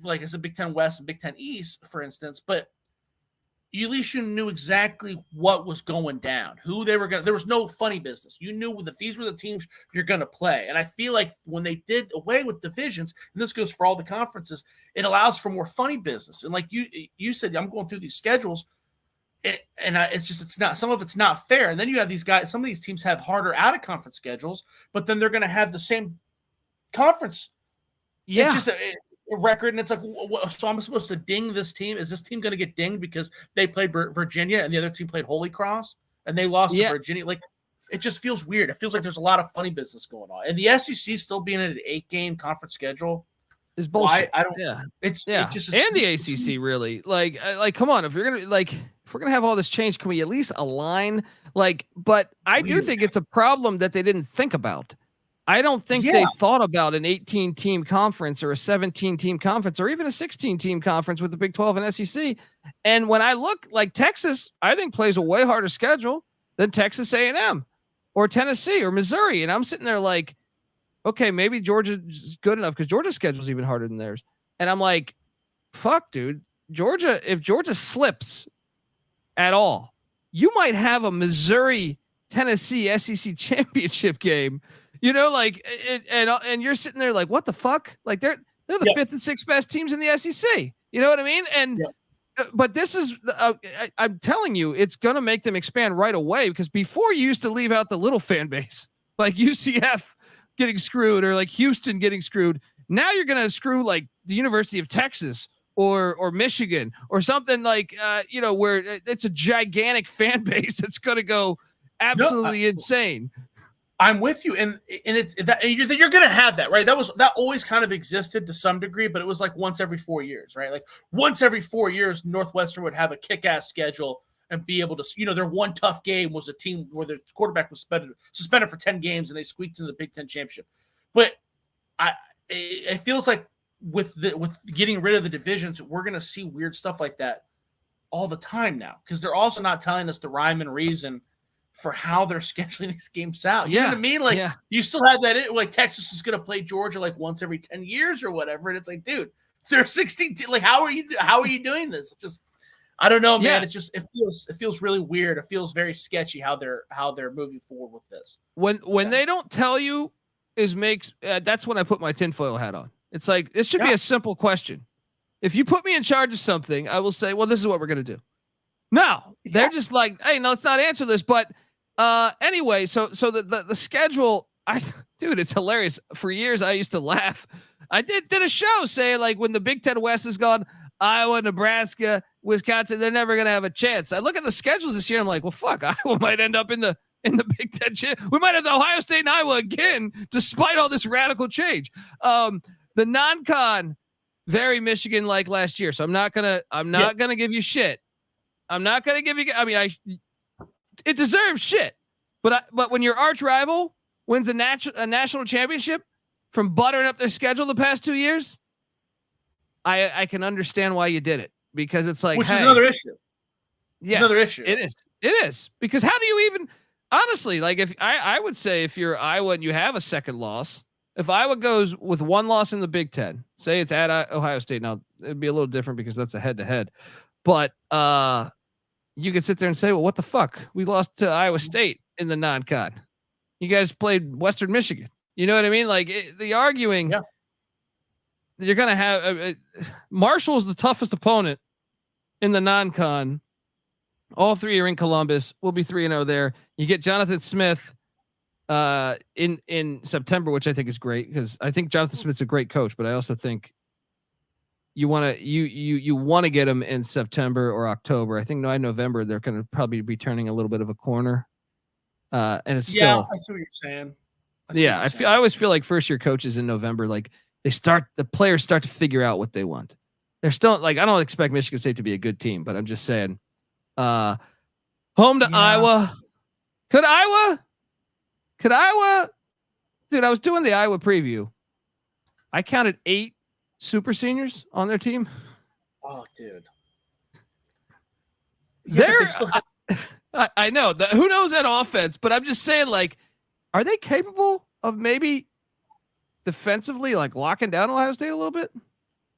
like I said, Big Ten West and Big Ten East, for instance, but at least you knew exactly what was going down, who they were going to. There was no funny business. You knew that these were the teams you're going to play. And I feel like when they did away with divisions, and this goes for all the conferences, it allows for more funny business. And like you said, I'm going through these schedules, it's not, some of it's not fair. And then you have these guys, some of these teams have harder out of conference schedules, but then they're going to have the same conference. Yeah. It's just a record. And it's like, so I'm supposed to ding this team? Is this team going to get dinged because they played Virginia and the other team played Holy Cross and they lost to Virginia? Like, it just feels weird. It feels like there's a lot of funny business going on. And the SEC still being in an 8-game conference schedule is bullshit. I don't. It's just, and the ACC really, like, come on, if we're gonna have all this change, can we at least align? Like, but I do think it's a problem that they didn't think about. I don't think they thought about an 18-team conference or a 17-team conference or even a 16-team conference with the Big 12 and SEC. And when I look, like, Texas, I think plays a way harder schedule than Texas A&M or Tennessee or Missouri. And I'm sitting there like, okay, maybe Georgia's good enough because Georgia's schedule is even harder than theirs. And I'm like, fuck, dude, if Georgia slips at all, you might have a Missouri Tennessee SEC championship game. And you're sitting there like, what the fuck? Like, they're the 5th and 6th best teams in the SEC. You know what I mean? And but this is, I'm telling you, it's going to make them expand right away, because before you used to leave out the little fan base, like UCF getting screwed or like Houston getting screwed. Now you're going to screw like the University of Texas or Michigan or something like, where it's a gigantic fan base that's going to go absolutely insane. I'm with you, and it's that you're going to have that, right? That always kind of existed to some degree, but it was like once every 4 years, right? Like once every 4 years, Northwestern would have a kick-ass schedule and be able to, their one tough game was a team where their quarterback was suspended for 10 games and they squeaked into the Big Ten championship. But it feels like with getting rid of the divisions, we're going to see weird stuff like that all the time now, because they're also not telling us the rhyme and reason for how they're scheduling these games out. You know what I mean? Like you still have that, like Texas is going to play Georgia like once every 10 years or whatever. And it's like, dude, they're 16. Like, how are you doing this? It's just, I don't know, man. Yeah. It feels really weird. It feels very sketchy how they're moving forward with this. When they don't tell you that's when I put my tinfoil hat on. It's like, this should be a simple question. If you put me in charge of something, I will say, well, this is what we're going to do. No, they're just like, hey, no, let's not answer this. But anyway, so the schedule, dude, it's hilarious. For years, I used to laugh. I did a show saying, like, when the Big Ten West is gone, Iowa, Nebraska, Wisconsin, they're never going to have a chance. I look at the schedules this year. I'm like, well, fuck, Iowa might end up in the Big Ten. We might have the Ohio State and Iowa again, despite all this radical change. The non-con, very Michigan like last year. So I'm not gonna give you shit. I'm not gonna give you. I mean, it deserves shit. But when your arch rival wins a national championship from buttering up their schedule the past 2 years, I can understand why you did it, because it's like, which is another issue. Yes, another issue. It is because how do you even, honestly, like, if I would say, if you're Iowa and you have a second loss, if Iowa goes with one loss in the Big Ten, say it's at Ohio State, now it'd be a little different because that's a head-to-head, but you could sit there and say, well, what the fuck? We lost to Iowa State in the non-con. You guys played Western Michigan. You know what I mean? Like, the arguing, you're going to have Marshall's the toughest opponent in the non-con. All three are in Columbus. We'll be 3-0 there. You get Jonathan Smith in September, which I think is great, because I think Jonathan Smith's a great coach, but I also think you want to get him in September or October. I think November they're going to probably be turning a little bit of a corner. And it's still, I see what you're saying. I always feel like first year coaches in November, like the players start to figure out what they want. They're still, like, I don't expect Michigan State to be a good team, but I'm just saying, home to Iowa. Could Iowa, dude, I was doing the Iowa preview. I counted 8 super seniors on their team. Oh, dude. I know that, who knows that offense, but I'm just saying, like, are they capable of maybe defensively, like, locking down Ohio State a little bit?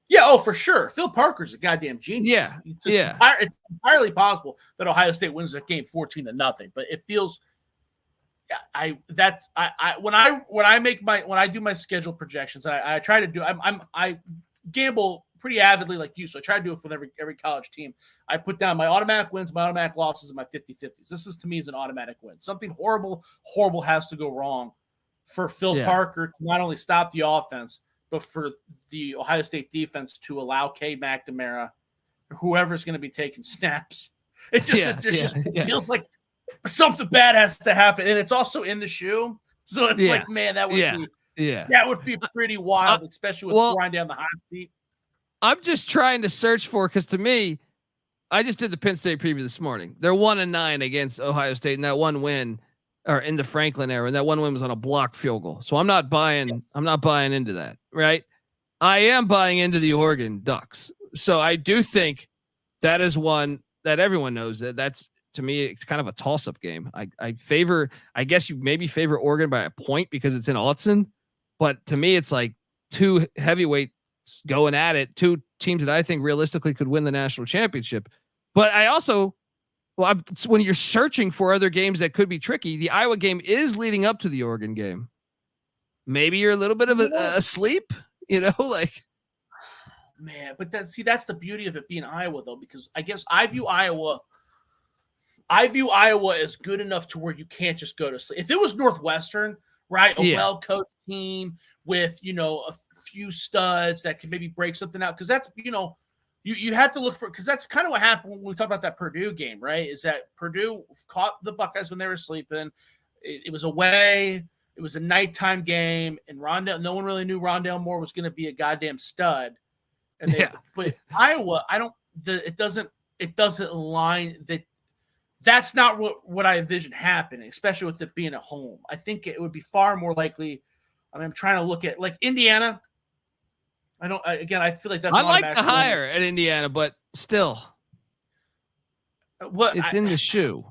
Yeah. Oh, for sure. Phil Parker's a goddamn genius. Yeah. It's entirely possible that Ohio State wins that game 14-0, but it feels, when I do my schedule projections, and I try to do, I gamble pretty avidly like you. So I try to do it with every college team. I put down my automatic wins, my automatic losses, and my 50-50s. This is, to me, is an automatic win. Something horrible has to go wrong for Phil Parker to not only stop the offense, but for the Ohio State defense to allow Cade McNamara, whoever's going to be taking snaps. It feels like something bad has to happen, and it's also in the shoe. So it's like, man, that would be pretty wild, especially with flying down the hot seat. I'm just trying to search for, because to me, I just did the Penn State preview this morning. They're 1-9 against Ohio State, and that one win, or in the Franklin era, and that one win was on a blocked field goal. So I'm not buying into that, right? I am buying into the Oregon Ducks. So I do think that is one that everyone knows that that's, to me, it's kind of a toss-up game. I guess you maybe favor Oregon by a point because it's in Autzen, but to me, it's like two heavyweights going at it, two teams that I think realistically could win the national championship. But I also, when you're searching for other games that could be tricky, the Iowa game is leading up to the Oregon game. Maybe you're a little bit of asleep, like. man, but that's the beauty of it being Iowa, though, because I guess I view Iowa as good enough to where you can't just go to sleep. If it was Northwestern, right, a well-coached team with, a few studs that can maybe break something out, because that's, you have to look for, because that's kind of what happened when we talk about that Purdue game, right, is that Purdue caught the Buckeyes when they were sleeping. It was away. It was a nighttime game, and no one really knew Rondale Moore was going to be a goddamn stud. And but Iowa, it doesn't align that. That's not what I envision happening, especially with it being at home. I think it would be far more likely. I mean, I'm trying to look at like Indiana. I feel like that's. I like the hire at Indiana, but still, it's in the shoe.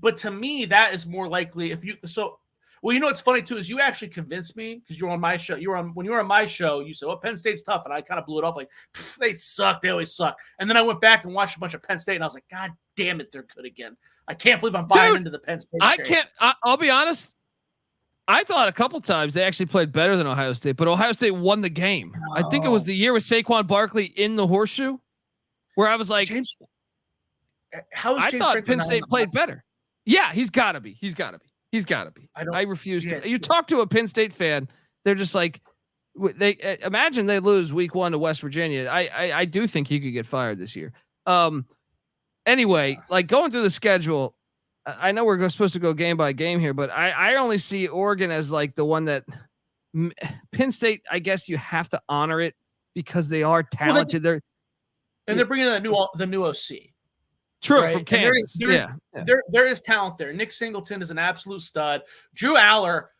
But to me, that is more likely if you. So, well, what's funny too is you actually convinced me because you're on my show. When you were on my show, you said, "Well, Penn State's tough," and I kind of blew it off like, "They suck. They always suck." And then I went back and watched a bunch of Penn State, and I was like, "God damn it, they're good again." I can't believe I'm buying into the Penn State. I'll be honest. I thought a couple times they actually played better than Ohio State, but Ohio State won the game. No. I think it was the year with Saquon Barkley in the horseshoe, where I was like, James, I thought Penn State played better. Yeah, he's got to be. I refuse to. You talk to a Penn State fan, they're just like, they imagine they lose week 1 to West Virginia. I do think he could get fired this year. Anyway, like going through the schedule, I know we're supposed to go game by game here, but I only see Oregon as like the one that Penn State, I guess you have to honor it because they are talented. They're bringing the new OC. True, right? From Kansas. There is talent there. Nick Singleton is an absolute stud. Drew Aller,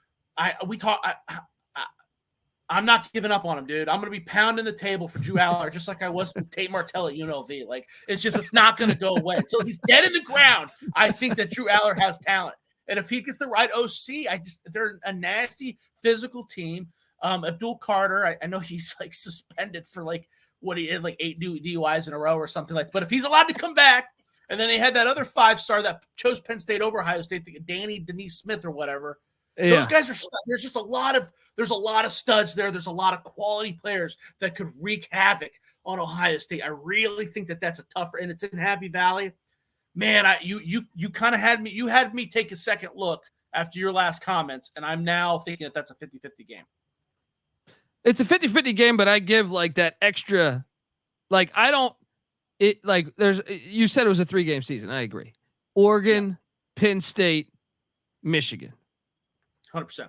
I'm not giving up on him, dude. I'm going to be pounding the table for Drew Aller just like I was with Tate Martell at UNLV. Like, it's not going to go away. Until he's dead in the ground, I think that Drew Aller has talent. And if he gets the right OC, they're a nasty physical team. Abdul Carter, I know he's like suspended for like what he had, like 8 DUIs in a row or something like that. But if he's allowed to come back, and then they had that other 5-star that chose Penn State over Ohio State, Danny Denise Smith or whatever. Yeah. Those guys there's just a lot of studs there. There's a lot of quality players that could wreak havoc on Ohio State. I really think that's a tougher, and it's in Happy Valley. Man, you kind of had me take a second look after your last comments, and I'm now thinking that's a 50-50 game. It's a 50-50 game, but I give like that extra, like I don't. It like you said it was a 3-game season. I agree. Oregon, Penn State, Michigan. 100%.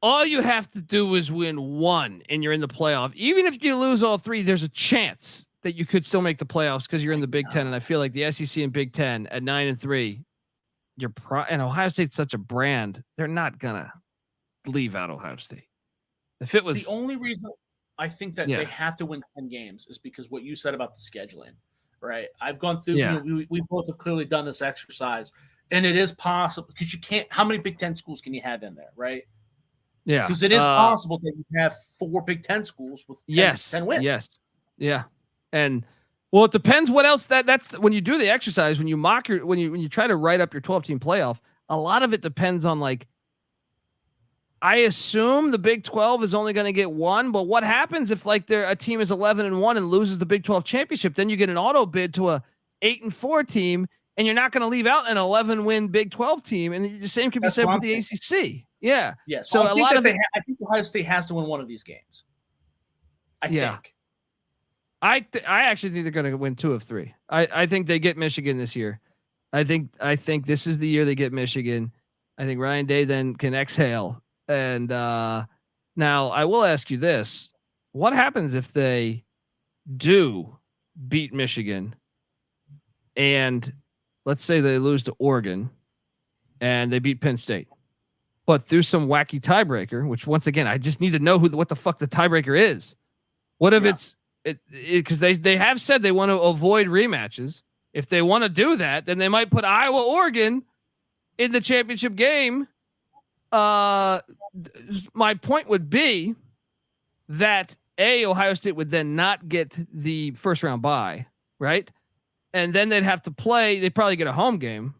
All you have to do is win 1 and you're in the playoff. Even if you lose all 3, there's a chance that you could still make the playoffs because you're in the Big Ten. And I feel like the SEC and Big Ten at 9-3, and Ohio State's such a brand. They're not gonna leave out Ohio State. If it was the only reason I think that they have to win 10 games is because what you said about the scheduling, right? I've gone through, we both have clearly done this exercise. And it is possible because you can't. How many Big Ten schools can you have in there, right? Yeah, because it is possible that you have 4 Big Ten schools with 10 wins. Yes, yeah, and well, it depends what else. That's when you do the exercise when you when you try to write up your 12-team playoff. A lot of it depends on like. I assume the Big 12 is only going to get 1, but what happens if like a team is 11-1 and loses the Big 12 championship? Then you get an auto bid to a 8-4 team. And you're not going to leave out an 11-win Big 12 team, and the same could be said for the ACC. Yeah. Yeah. So I think Ohio State has to win one of these games. I think. I actually think they're going to win 2 of 3. I think they get Michigan this year. I think this is the year they get Michigan. I think Ryan Day then can exhale. And now I will ask you this: what happens if they do beat Michigan and let's say they lose to Oregon and they beat Penn State, but through some wacky tiebreaker, which once again, I just need to know what the fuck the tiebreaker is. What if it's because they have said they want to avoid rematches. If they want to do that, then they might put Iowa, Oregon in the championship game. My point would be that Ohio State would then not get the first round bye, right? And then they'd have to play. They'd probably get a home game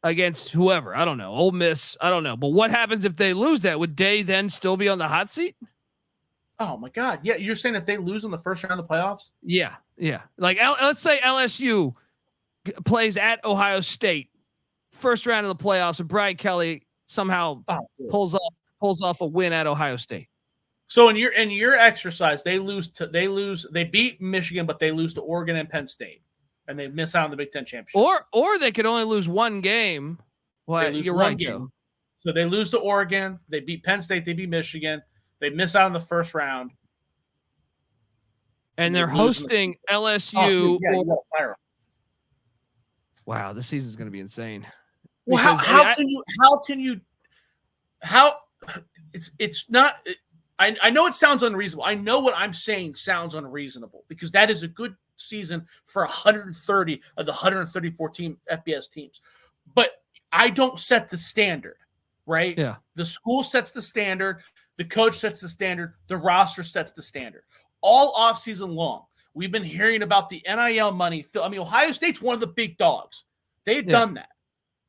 against whoever. I don't know. Ole Miss. I don't know. But what happens if they lose that? Would Day then still be on the hot seat? Oh my God. Yeah. You're saying if they lose in the first round of the playoffs? Yeah. Yeah. Like let's say LSU plays at Ohio State, first round of the playoffs, and Brian Kelly somehow pulls off a win at Ohio State. So in your exercise, they beat Michigan, but they lose to Oregon and Penn State, and they miss out on the Big Ten championship. Or they could only lose one game. Well, you're right, though. So they lose to Oregon, they beat Penn State, they beat Michigan, they miss out in the first round, and they're hosting LSU. You gotta fire them. Wow, this season's going to be insane. Well, it's not. I know it sounds unreasonable. I know what I'm saying sounds unreasonable because that is a good season for 130 of the 134 FBS teams. But I don't set the standard, right? Yeah. The school sets the standard. The coach sets the standard. The roster sets the standard. All offseason long, we've been hearing about the NIL money. I mean, Ohio State's one of the big dogs. They've done that,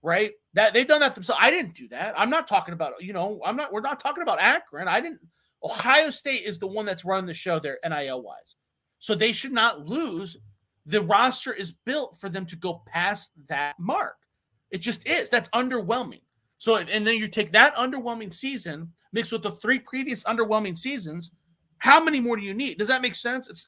right? That they've done that themselves. I didn't do that. I'm not talking about, we're not talking about Akron. Ohio State is the one that's running the show there, NIL wise. So they should not lose. The roster is built for them to go past that mark. It just is. That's underwhelming. So, and then you take that underwhelming season mixed with the 3 previous underwhelming seasons. How many more do you need? Does that make sense?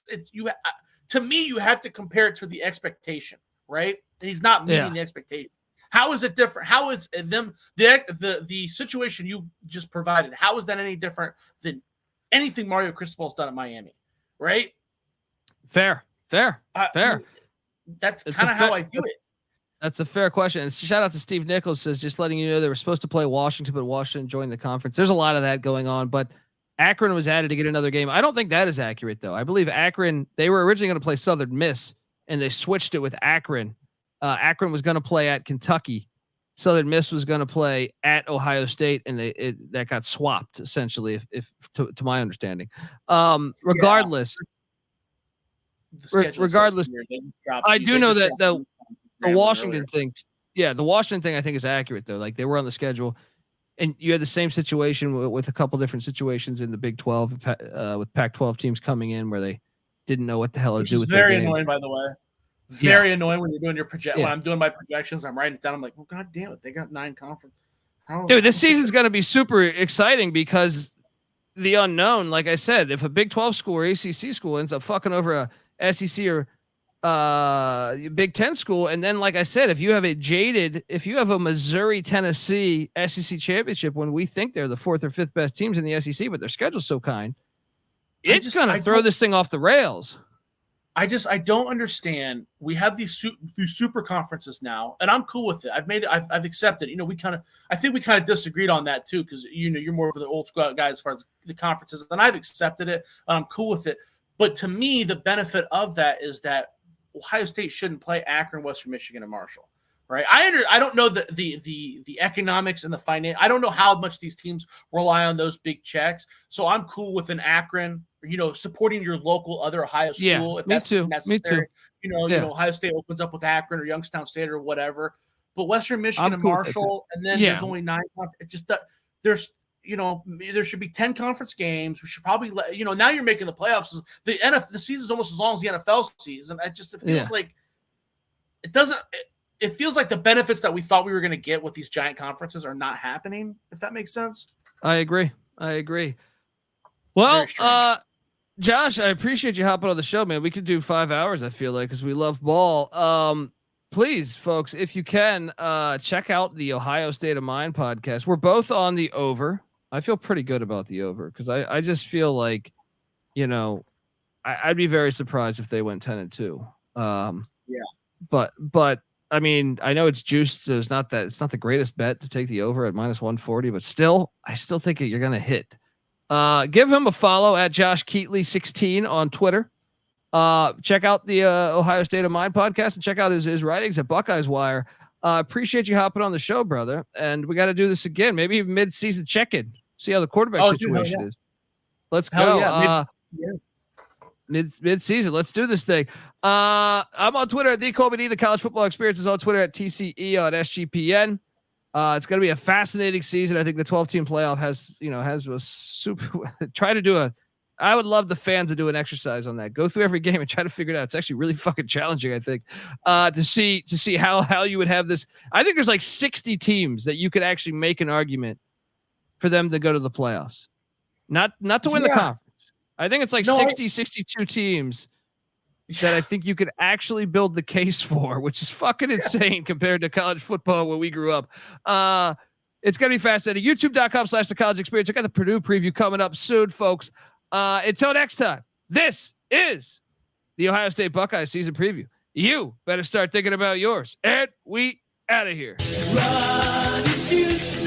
To me, you have to compare it to the expectation, right? He's not meeting the expectation. How is it different? How is the situation you just provided? How is that any different than anything Mario Cristobal's done at Miami? Right? Fair. That's kind of how I view it. That's a fair question. And shout out to Steve Nichols, says just letting you know they were supposed to play Washington, but Washington joined the conference. There's a lot of that going on, but Akron was added to get another game. I don't think that is accurate though. I believe Akron, they were originally going to play Southern Miss and they switched it with Akron. Akron was going to play at Kentucky. Southern Miss was going to play at Ohio State, and that got swapped essentially, if to my understanding. Regardless, I do know that the Washington thing. Yeah, the Washington thing I think is accurate though. Like they were on the schedule, and you had the same situation with a couple different situations in the Big 12 with Pac-12 teams coming in where they didn't know what the hell to do with their games. Very annoying, by the way. Very annoying when you're doing your when I'm doing my projections, I'm writing it down. I'm like, well, God damn it, they got 9 conference. Dude, this season's going to be super exciting because the unknown. Like I said, if a Big 12 school or ACC school ends up fucking over a SEC or Big 10 school, and then like I said, if you have a Missouri Tennessee SEC championship when we think they're the 4th or 5th best teams in the SEC, but their schedule's so kind, it's going to throw this thing off the rails. I don't understand. We have these super conferences now, and I'm cool with it. I've accepted. I think we kind of disagreed on that too, because you're more of the old school guy as far as the conferences, and I've accepted it. And I'm cool with it. But to me, the benefit of that is that Ohio State shouldn't play Akron, Western Michigan, and Marshall. Right? I don't know the economics and the finance. I don't know how much these teams rely on those big checks. So I'm cool with an Akron, supporting your local other Ohio school if that's necessary. Me too. Ohio State opens up with Akron or Youngstown State or whatever. But Western Michigan and Marshall, and then there's only 9. It just there should be 10 conference games. We should probably now you're making the playoffs. The season's almost as long as the NFL season. It feels like it doesn't. It feels like the benefits that we thought we were going to get with these giant conferences are not happening, if that makes sense. I agree. Well, Josh, I appreciate you hopping on the show, man. We could do 5 hours, I feel like, because we love ball. Please, folks, if you can, check out the Ohio State of Mind podcast. We're both on the over. I feel pretty good about the over because I just feel like, I'd be very surprised if they went 10-2. But I mean, I know it's juiced. So it's not the greatest bet to take the over at -140, but still, I still think you're going to hit. Give him a follow at Josh Keatley 16 on Twitter. Check out the Ohio State of Mind podcast and check out his writings at Buckeyes Wire. Appreciate you hopping on the show, brother. And we got to do this again, maybe even mid-season check-in. See how the quarterback situation is. Let's go. Mid-season. Let's do this thing. I'm on Twitter at TheColby. The College Football Experience is on Twitter at TCE on SGPN. It's going to be a fascinating season. I think the 12-team playoff has a super try to do I would love the fans to do an exercise on that. Go through every game and try to figure it out. It's actually really fucking challenging, I think, to see how you would have this. I think there's like 60 teams that you could actually make an argument for them to go to the playoffs, not to win the conference. I think it's like 62 teams that I think you could actually build the case for, which is fucking insane compared to college football where we grew up. It's going to be fascinating. YouTube.com/The College Experience. I got the Purdue preview coming up soon, folks. Until next time, this is the Ohio State Buckeyes season preview. You better start thinking about yours. And we out of here. Run and shoot.